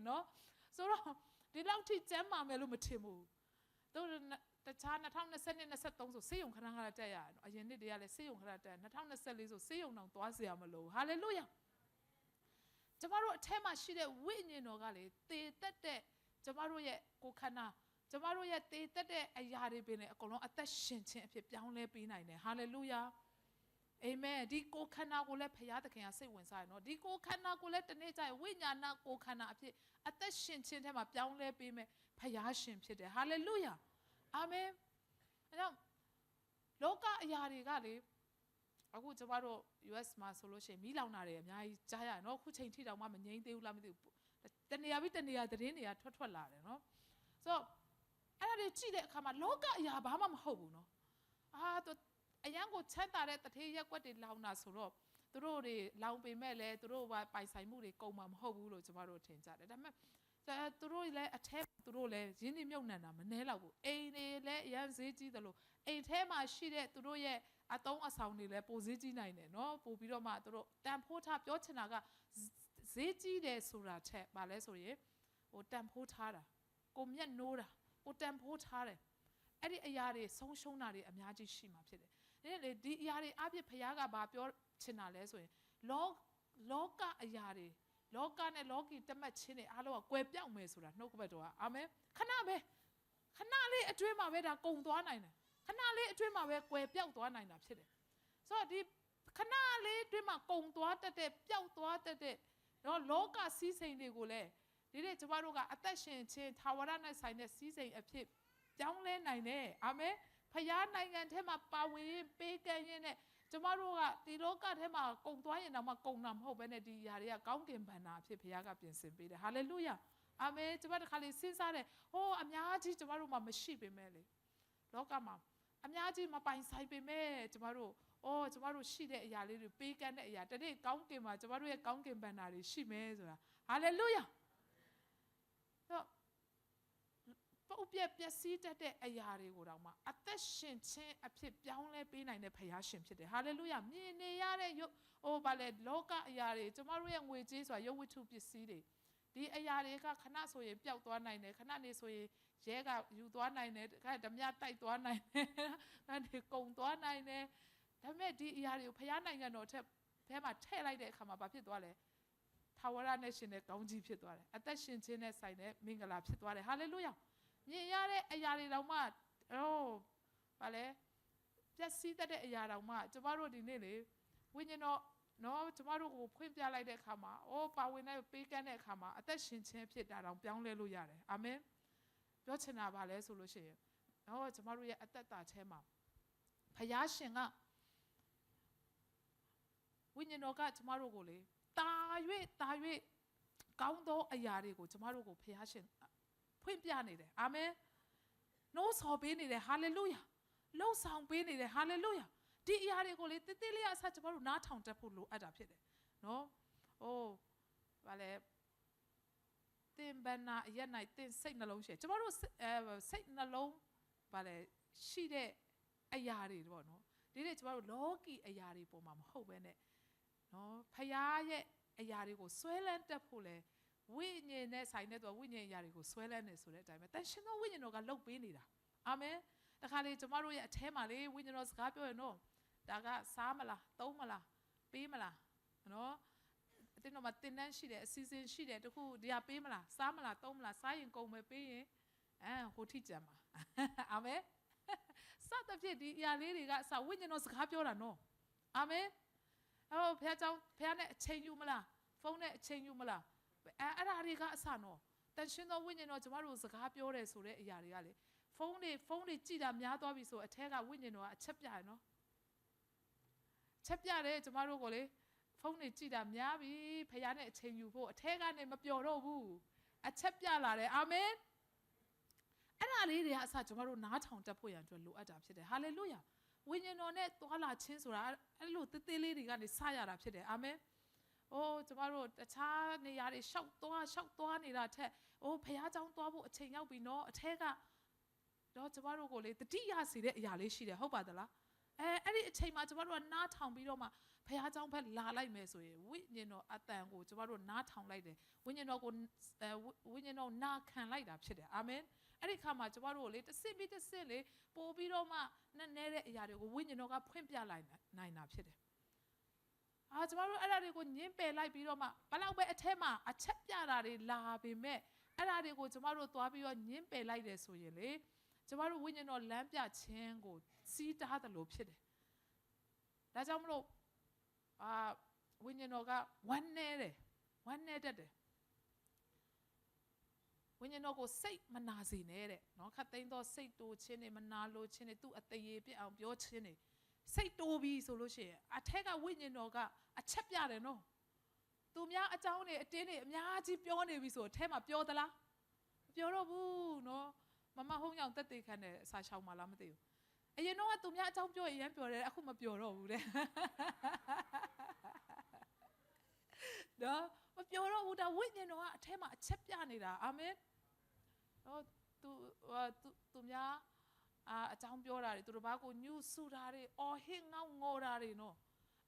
နော်ဆိုတော့ဒီလောက်ထိကျမ်းမာမယ်လို့မထင်ဘူးသူတခြား2020-23ဆိုဆေးရုံခဏခဏတက်ရတယ်အရင်နှစ်တည်းကလည်းဆေးရုံခဏတက်2024ဆိုဆေးရုံတောင်သွားเสียမလို့ဟာလေလုယာကျမတို့အထက်မှာရှိတဲ့ဝိညာဉ်တော်ကလေသေသက်တဲ့ကျမတို့ရဲ့ကိုယ်ခန္ဓာကျမတို့ရဲ့သေသက်တဲ့အရာတွေပင်လည်းအကုန်လုံးအသက်ရှင်ခြင်းအဖြစ်ပြောင်းလဲပေးနိုင်တယ်ဟာလေလုယာအာမင်ဒီကိုယ်ခန္ဓာကိုလည်းဖခင်သခင်ကစိတ်ဝင်စားရနော်ဒီကိုယ်ခန္ဓာကိုလည်းတနေ့ကျရင်ဝိညာဏကိုယ်ခန္ဓာအဖြစ်အသက်ရှင်ခြင်းထဲမှာပြောင်းလဲပေးမယ်ဖခင်ရှင်ဖြစ်တယ်ဟာလေလုယာအာမင်အဲကြောင့်လောကအရာတွေကလေအခုကျမတို့ US မှာဆိုလို့ရှိရင်မီးလောင်တာတွေအများကြီးကြားရနော်အခုချိန်ထိတောင်မှမငြိမ်းသေးဘူးလားမသိဘူးတနေရာပြီးတနေရာသတင်းတွေကထွက်လာတယ်နော်ဆိုတော့အဲ့ဒါတွေကြည့်တဲ့အခါမှာလောကအရာဘာမှမဟုတ်ဘူးနော်သူအရန်ကိုချမ်းသာတဲ့တထေးရက်ွက်တွေလောင်တာဆိုတော့သူတို့တွေလောင်ပေမဲ့လည်းသူတို့ပိုင်ဆိုင်မှုတွေကုန်မှာမဟုတ်ဘူးလို့ကျမတို့ထင်ကြတယ်ဒါပေမဲ့သူတို့လည်းအထဲသူတို့လည်းရင်းနှီးမြုပ်နှံတာမနှဲတော့ဘူးအိမ်တွေလည်းအရန်ဈေးကြီးတယ်လို့အိမ်ထဲမှာရှိတဲ့သူတို့ရဲ့အတုံးအဆောင်တွေလည်းပိုဈေးကြီးနိုင်တယ်နော်ပို့ပြီးတော့မှသူတို့တန်ဖိုးထားပြောချင်တာကဈေးကြီးတယ်ဆိုတာထက်ဗာလဲဆိုရင်ဟိုတန်ဖိုးထားတာ ကိုမျက်နှိုးတာကိုတန်ဖိုးထားတယ်အဲ့ဒီအရာတွေဆုံးရှုံးတာတွေအများကြီးရှိမှာဖြစ်တယ်ဒီအရာတွေအပြစ်ဖခင်ကဘာပြောချင်တာလဲဆိုရင်လောကအရာတွေလောကနဲ့လောကီတမတ်ချင်းတွေအားလုံးကကွယ်ပြောက်မယ်ဆိုတာနှုတ်ကပတ်တော်ကအာမင်ခဏလေးအတွင်းမှာပဲဒါကုံသွားနိုင်တယ်ခဏလေးအတွင်းမှာပဲကွယ်ပြောက်သွားနိုင်တာဖြစ်တယ်ဆိုတော့ဒီခဏလေးအတွင်းမှာကုံသွားတတ်တဲ့ပျောက်သွားတတ်တဲ့လောကစည်းစိမ်တွေကိုလည်းဒီနေ့ကျမတို့ကအသက်ရှင်ခြင်းထာဝရနဲ့ဆိုင်တဲ့စည်းစိမ်အဖြစ်ပြောင်းလဲနိုင်တယ်အာမင်ဖခင်နိုင်ငံထဲမှာပါဝင်ပေးကမ်းရင်းနဲ့ကျမတို့ကဒီလောကထဲမှာကုံသွားရင်တော့မှကုံတာမဟုတ်ဘဲနဲ့ဒီຢာတွေကကောင်းကင်ဘဏ္ဍာအဖြစ်ဖခင်ကပြင်ဆင်ပေးတယ်ဟာလေလုယာအာမင်ကျမတို့ခါလေးစဉ်းစားတယ်ဟိုးအများကြီးကျမတို့မှာမရှိပေမဲ့လေလောကမှာအများကြီးမပိုင်ဆိုင်ပေမဲ့ကျမတို့ကျမတို့ရှိတဲ့အရာလေးတွေပေးကမ်းတဲ့အရာတနေ့ကောင်းကင်မှာကျမတို့ရဲ့ကောင်းကင်ဘဏ္ဍာတွေရှိမယ်ဆိုတာဟာလေလုယာပုပ်ပြက်ပျက်စီးတတ်တဲ့အရာတွေကိုတော့မှအသက်ရှင်ခြင်းအဖြစ်ပြောင်းလဲပေးနိုင်တဲ့ဖခင်ရှင်ဖြစ်တယ်ဟာလေလုယာမြင်နေရတဲ့ဘာလဲလောကအရာတွေကျမတို့ရဲ့ငွေကြေးဆိုတာရုပ်ဝတ္ထုပစ္စည်းတွေဒီအရာတွေကခဏဆိုရင်ပျောက်သွားနိုင်တယ်ခဏနေဆိုရင်ရဲကယူသွားနိုင်တယ်ခါဓမြတိုက်သွားနိုင်တယ်အဲ့ဒီကုံသွားနိုင်တယ်ဒါပေမဲ့ဒီအရာတွေကိုဖခင်နိုင်ငံတော်ထက်ဘဲမှာထည့်လိုက်တဲ့အခါမှာဘာဖြစ်သွားလဲထာဝရနဲ့ရှင်တဲ့ကောင်းကြီးဖြစ်သွားတယ်အသက်ရှင်ခြင်းနဲ့ဆိုင်တဲ့မင်္ဂလာဖြစ်သွားတယ်ဟာလေလုယာမြင်ရတဲ့အရာတွေတော့မှဘာလဲပျက်စီးတတ်တဲ့အရာတော့မှကျမတို့ဒီနေ့လေဝိညာဉ်တော်ကျမတို့ကိုဖွင့်ပြလိုက်တဲ့အခါမှာပါဝင်တဲ့ပေးကမ်းတဲ့အခါမှာအသက်ရှင်ခြင်းဖြစ်တာတော့ပြောင်းလဲလို့ရတယ်အာမင်ပြောချင်တာပါလဲဆိုလို့ရှိရင်ကျမတို့ရဲ့အသက်တာထဲမှာဖခင်ရှင်ကဝိညာဉ်တော်ကကျမတို့ကိုလေတာ၍ကောင်းသောအရာတွေကိုကျမတို့ကိုဖခင်ရှင်ဖွင့်ပြနေတယ်အာမင်နှိုးဆော်ပေးနေတယ်ဟာလေလုယာလှုပ်ဆောင်ပေးနေတယ်ဟာလေလုယာဒီအရာတွေကိုလေတိတိလေးအဆက်ကျမတို့နားထောင်တတ်ဖို့လိုအပ်တာဖြစ်တယ်နော်ဘာလဲတင်ဘနာအရက်၌တင်စိတ်နှလုံးရှိကျမတို့စိတ်နှလုံးဘာလဲရှိတဲ့အရာတွေပေါ့နော်ဒီနေ့ကျမတို့လောကီအရာတွေပေါ်မှာမဟုတ်ဘဲနဲ့နော်ဖခင်ရဲ့အရာတွေကိုဆွဲလန်းတတ်ဖို့လေဝိညာဉ်နဲ့ဆိုင်တဲ့သူကဝိညာဉ်အရာတွေကိုဆွဲလန်းနေဆိုတဲ့အတိုင်းပဲတန်ရှင်သောဝိညာဉ်တော်ကလှုပ်ပေးနေတာအာမင်တခါလေကျမတို့ရဲ့အထဲမှာလေဝိညာဉ်တော်စကားပြောရင်တော့ဒါကစားမလားသုံးမလားပေးမလားနော်အတင်းတော့မတင်တန်းရှိတယ်အစီအစဉ်ရှိတယ်တခုဒီဟာပေးမလားစားမလားသုံးမလားစားရင်ကုန်မယ်ပေးရင်ဟိုထိကြံပါအာမင်စသဖြင့်ဒီအရာလေးတွေကဝိညာဉ်တော်စကားပြောတာနော်အာမင်ဖခင်ကြောင့်ဖခင်နဲ့အချိန်ယူမလားဖုန်းနဲ့အချိန်ယူမလားအဲ့ဒါတွေကအစနော်တန်ရှင်သောဝိညာဉ်တော်ကျမတို့စကားပြောတယ်ဆိုတဲ့အရာတွေကလေဖုန်းတွေကြည့်တာများသွားပြီဆိုအထက်ကဝိညာဉ်တော်ကအချက်ပြရနော်ချက်ပြတယ်ကျမတို့ကိုလေဖုန်းတွေကြည့်တာများပြီဖခင်နဲ့အချိန်ယူဖို့အထက်ကနေမပျော်တော့ဘူးအချက်ပြလာတယ်အာမင်အဲ့ဒါလေးတွေကအစကျမတို့နားထောင်တတ်ဖို့ရန်အတွက်လိုအပ်တာဖြစ်တယ်ဟာလေလုယာဝိညာဉ်တော်နဲ့သွာလာခြင်းဆိုတာအဲ့လိုတေးသေးလေးတွေကနေစရတာဖြစ်တယ်အာမင်ကျမတို့တခြားနေရာတွေရှောက်သွားနေတာထက်ဖခင်เจ้าသွားဖို့အချိန်ရောက်ပြီနော်အထက်ကတော့ကျမတို့ကိုလေတတိယစီတဲ့အရာလေးရှိတယ်ဟုတ်ပါသလားအဲ့ဒီအချိန်မှာကျမတို့ကနားထောင်ပြီးတော့မှဖခင်เจ้าဘက်လာလိုက်မယ်ဆိုရင်ဝိညာဉ်တော်အတန်ကိုကျမတို့နားထောင်လိုက်တယ်ဝိညာဉ်တော်နာခံလိုက်တာဖြစ်တယ်အာမင်အဲ့ဒီခါမှာကျမတို့ကိုလေတစ်စစ်ပြီးတစ်စစ်လေပို့ပြီးတော့မှနည်းနည်းတဲ့အရာတွေကိုဝိညာဉ်တော်ကဖွင့်ပြလိုက်နိုင်တာဖြစ်တယ်ကျမတို့အဲ့ဒါတွေကိုညှင်းပယ်လိုက်ပြီးတော့မှဘလောက်ပဲအထက်မှာအချက်ပြတာတွေလာပေမဲ့အဲ့ဒါတွေကိုကျမတို့သွားပြီးတော့ညှင်းပယ်လိုက်တယ်ဆိုရင်လေကျမတို့ဝိညာဉ်တော်လမ်းပြခြင်းကိုစီးတားတယ်လို့ဖြစ်တယ်ဒါကြောင့်မလို့ဝိညာဉ်တော်ကဝမ်းနေတတ်တယ်ဝိညာဉ်တော်ကိုစိတ်မနာစေနဲ့တဲ့နော်ခတ်သိမ်းသောစိတ်တိုးခြင်းတွေမနာလိုခြင်းတွေသူ့အသေးပြစ်အောင်ပြောခြင်းတွေစိတ်တိုးပြီဆိုလို့ရှိရင်အထက်ကဝိညာဉ်တော်ကအချက်ပြတယ်နော်သူများအကြောင်းတွေအတင်းတွေအများကြီးပြောနေပြီဆိုအထက်မှာပြောသလားမပြောတော့ဘူးနော်မမဟုံးရောက်တက်သေးခံတဲ့စာရှောင်းမှလားမသိဘူးအရင်တော့ကသူများအကြောင်းပြောရင်ရမ်းပြောတယ်အခုမပြောတော့ဘူးတဲ့နော်မပြောတော့ဘူးဒါဝိညာဉ်တော်ကအထက်မှာအချက်ပြနေတာအာမင်နော်သူများအကြောင်းပြောတာတွေသူတို့ဘာကိုညှို့ဆူတာတွေအော်ဟစ်ငေါငေါ်တာတွေနော်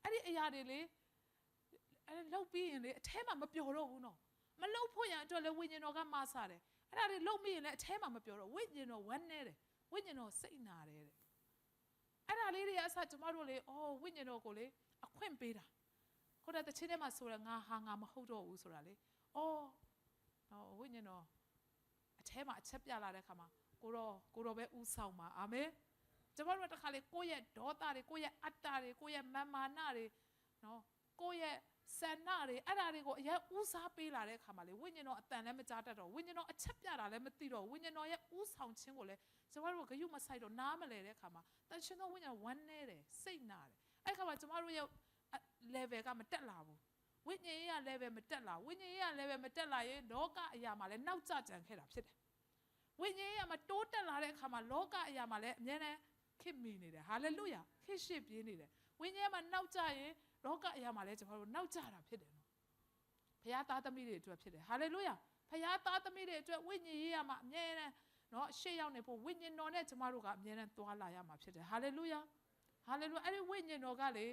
အဲ့ဒီအရာတွေလေအဲ့လောက်ပြီးရင်လေအထဲမှာမပျော်တော့ဘူးနော်မလောက်ဖို့ရန်အတွက်လေဝိညာဉ်တော်ကမဆတယ် အဲ့ဒါတွေလုံမိရင်လည်းအထဲမှာမပြောတော့ဝိညာဉ်တော်ဝမ်းနေတယ်ဝိညာဉ်တော်စိတ်နာတယ်တဲ့အဲ့ဒါလေးတွေအစကျမတို့လေအော်ဝိညာဉ်တော်ကိုလေအခွင့်ပေးတာခုနကတချင်းထဲမှာဆိုရငါဟာငါမဟုတ်တော့ဘူးဆိုတာလေအော်ဝိညာဉ်တော်အထဲမှာအချက်ပြလာတဲ့ခါမှာကိုတော့ပဲဥဆောင်ပါအာမင်ကျမတို့တခါလေကိုယ့်ရဲ့ဒေါသတွေကိုယ့်ရဲ့အတ္တတွေကိုယ့်ရဲ့မာနတွေနော်ကိုယ့်ရဲ့ဆန္ဒတွေအဲ့ဒါတွေကိုအရင်ဥစားပေးလာတဲ့ခါမှာလေဝိညာဉ်တော်အတန်လည်းမကြားတတ်တော့ဝိညာဉ်တော်အချက်ပြတာလည်းမသိတော့ဝိညာဉ်တော်ရဲ့ဥဆောင်ခြင်းကိုလည်းကျမတို့ကဂရုမစိုက်တော့နားမလဲတဲ့ခါမှာတန်ရှင်သောဝိညာဉ်ဝမ်းနေတယ်စိတ်နာတယ်အဲ့ခါမှာကျမတို့ရဲ့ level ကမတက်လာဘူးဝိညာဉ်ရေးရ level မတက်လာဝိညာဉ်ရေးရ level မတက်လာရင်လောကအရာမှာလည်းနောက်ကျကြံခဲ့တာဖြစ်တယ်ဝိညာဉ်ရေးရမှာတိုးတက်လာတဲ့အခါမှာလောကအရာမှာလည်းအများနဲ့ခစ်မိနေတယ်ဟာလေလုယာခစ်ရှိပြေးနေတယ်ဝိညာဉ်မှာနောက်ကျရင်လောကအရာမှာလည်းကျွန်တော်တို့နောက်ကျတာဖြစ်တယ်နော်ဘုရားသားသမီးတွေအတွက်ဖြစ်တယ်ဟာလေလုယာဘုရားသားသမီးတွေအတွက်ဝိညာဉ်ရေးရမှာအမြဲတမ်းနော်ရှေ့ရောက်နေဖို့ဝိညာဉ်တော်နဲ့ကျွန်တော်တို့ကအမြဲတမ်းသွားလာရမှာဖြစ်တယ်ဟာလေလုယာဟာလေလုယာအဲ့ဒီဝိညာဉ်တော်ကလေ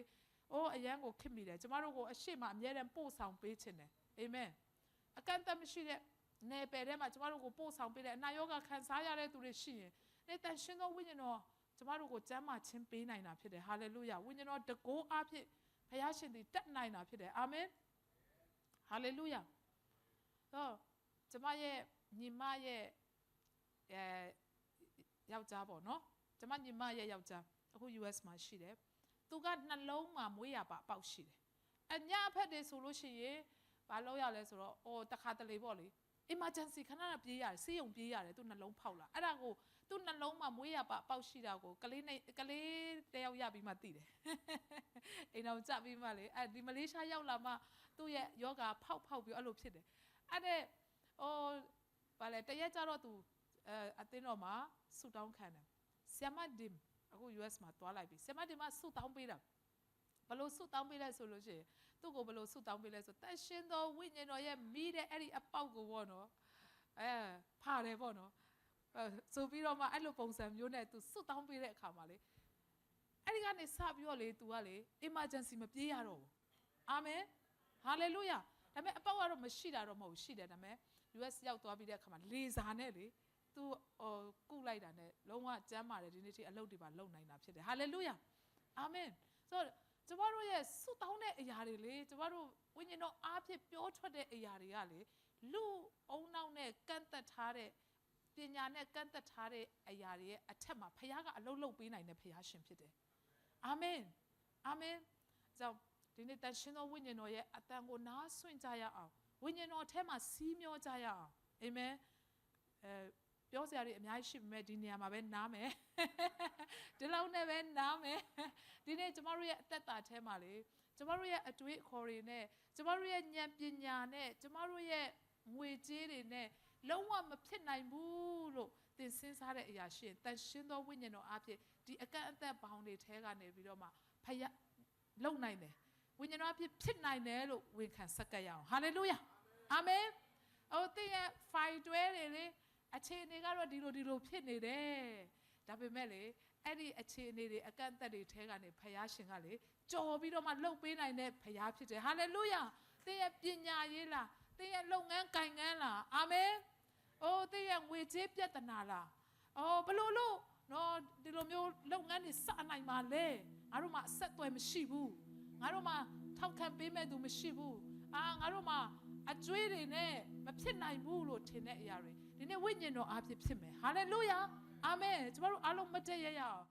အရန်ကိုခစ်မိတယ်ကျွန်တော်တို့ကိုအရှိမအမြဲတမ်းပို့ဆောင်ပေးခြင်းတယ်အာမင်အကန့်အသတ်မရှိတဲ့နယ်ပယ်ထဲမှာကျွန်တော်တို့ကိုပို့ဆောင်ပေးတဲ့အနာရောဂါခံစားရတဲ့သူတွေရှိရင်နေတန်ရှင်သောဝိညာဉ်တော်ကျွန်တော်တို့ကိုကျမ်းမာခြင်းပေးနိုင်တာဖြစ်တယ်ဟာလေလုယာဝိညာဉ်တော်တကိုးအားဖြင့်ဘုရားရှင်သည်တက်နိုင်တာဖြစ်တယ်အာမင်ဟာလေလုယာကျွန်မရဲ့ညီမရဲ့ယောက်ျားပေါ့နော်ကျွန်မညီမရဲ့ယောက်ျားအခု US မှာရှိတယ်သူကနှလုံးမှာမွေးရပါပေါက်ရှိတယ်အညာဖက်တွေဆိုလို့ရှိရင်ဘာလို့ရလဲဆိုတော့တခါတလေပေါ့လေ emergency ခဏခဏပြေးရတယ်ဆေးရုံပြေးရတယ်သူနှလုံးဖောက်လာအဲ့ဒါကိုသူနှလုံးမှာမွေးရပါပေါက်ရှိတာကိုကလေးတယောက်ရပြီးမှသိတယ်အိမ်တော်ကြပြီးမှလေဒီမလေးရှားရောက်လာမှသူ့ရဲ့ယောဂါဖောက်ပြီးအဲ့လိုဖြစ်တယ်အဲ့ဒါဘာလဲတရက်ကြတော့သူအသင်းတော်မှာဆူတောင်းခံတယ်ဆီယမဒင်အခု US မှာတွားလိုက်ပြီဆီယမဒင်မှာဆူတောင်းပေးတာဘလို့ဆူတောင်းပေးလဲဆိုလို့ရှိရင်သူ့ကိုဘလို့ဆူတောင်းပေးလဲဆိုတန်ရှင်သောဝိညာဉ်တော်ရဲ့မိတဲ့အဲ့ဒီအပေါက်ကိုပေါ့နော်ဖားတယ်ပေါ့နော်ဆိုပြီးတော့မှအဲ့လိုပုံစံမျိုးနဲ့သူဆူတောင်းပေးတဲ့အခါမှာလေအဲ့ဒီကနေစပြီးတော့လေ तू ကလေ emergency မပြေးရတော့ဘူးအာမင်ဟာလေလုယာဒါပေမဲ့အပေါက်ကတော့မရှိတာတော့မဟုတ်ရှိတယ်ဒါပေမဲ့ US ရောက်သွားပြီးတဲ့အခါမှာလေစာနဲ့လေသူကုလိုက်တာနဲ့လုံးဝကျမ်းမာတယ်ဒီနေ့ထိအလုပ်တွေပါလုပ်နိုင်တာဖြစ်တယ်ဟာလေလုယာအာမင်ဆိုတော့ကျမတို့ရဲ့ဆုတောင်းတဲ့အရာတွေလေကျမတို့ဝိညာဉ်တော်အားဖြင့်ပြောထွက်တဲ့အရာတွေကလေလူအုံနောက်နဲ့ကန့်သက်ထားတဲ့ပညာနဲ့ကန့်သက်ထားတဲ့အရာတွေရဲ့အထက်မှာဖခင်ကအလုပ်လုပ်ပေးနိုင်တဲ့ဖခင်ရှင်ဖြစ်တယ်အာမင်အာမင်ကြောင့်ဒီနေ့တန်ရှင်သောဝိညာဉ်တော်ရဲ့အတန်ကိုနားဆွင့်ကြရအောင်ဝိညာဉ်တော်အထက်မှာစီးမျောကြရအောင်အာမင်ပြောစရာတွေအများကြီးရှိပေမဲ့ဒီနေရာမှာပဲနားမယ်ဒီလောက်နဲ့ပဲနားမယ်ဒီနေ့ကျမတို့ရဲ့အသက်တာထဲမှာလေကျမတို့ရဲ့အတွေးအခေါ်တွေနဲ့ကျမတို့ရဲ့ဉာဏ်ပညာနဲ့ကျမတို့ရဲ့ငွေကြေးတွေနဲ့လုံးဝမဖြစ်နိုင်ဘူးလို့သင်စဉ်းစားတဲ့အရာရှိရင်တန်ရှင်သောဝိညာဉ်တော်အားဖြင့်ဒီအကန့်အသတ်ဘောင်တွေထဲကနေပြီးတော့မှဖယားလုံနိုင်တယ်ဝိညာဉ်တော်အားဖြင့်ဖြစ်နိုင်တယ်လို့ဝန်ခံဆက်ကပ်ရအောင်ဟာလေလုယာအာမင်သင်ရဲ့ file တွဲတွေလေအခြေအနေကတော့ဒီလိုဖြစ်နေတယ်ဒါပေမဲ့လေအဲ့ဒီအခြေအနေတွေအကန့်အသတ်တွေထဲကနေဖယားရှင်ကလေကြော်ပြီးတော့မှလှုပ်ပေးနိုင်တဲ့ဖယားဖြစ်တယ်ဟာလေလုယာသင်ရဲ့ပညာရေးလားသင်ရဲ့လုပ်ငန်းကိုင်ငန်းလားအာမင်သင်ရဲ့ငွေကြေးပြဿနာလားဘလို့လို့နော်ဒီလိုမျိုးလုပ်ငန်းတွေစနိုင်ပါလေငါတို့မှာအဆက်အသွယ်မရှိဘူးငါတို့မှာထောက်ခံပေးမဲ့သူမရှိဘူးငါတို့မှာအကျွေးတွေနဲ့မဖြစ်နိုင်ဘူးလို့ထင်တဲ့အရာတွေဒီနေ့ဝိညာဉ်တော်အားဖြင့်ဖြစ်မယ်ဟာလေလုယာအာမင်ကျမတို့အားလုံးမတည့်ရရအောင်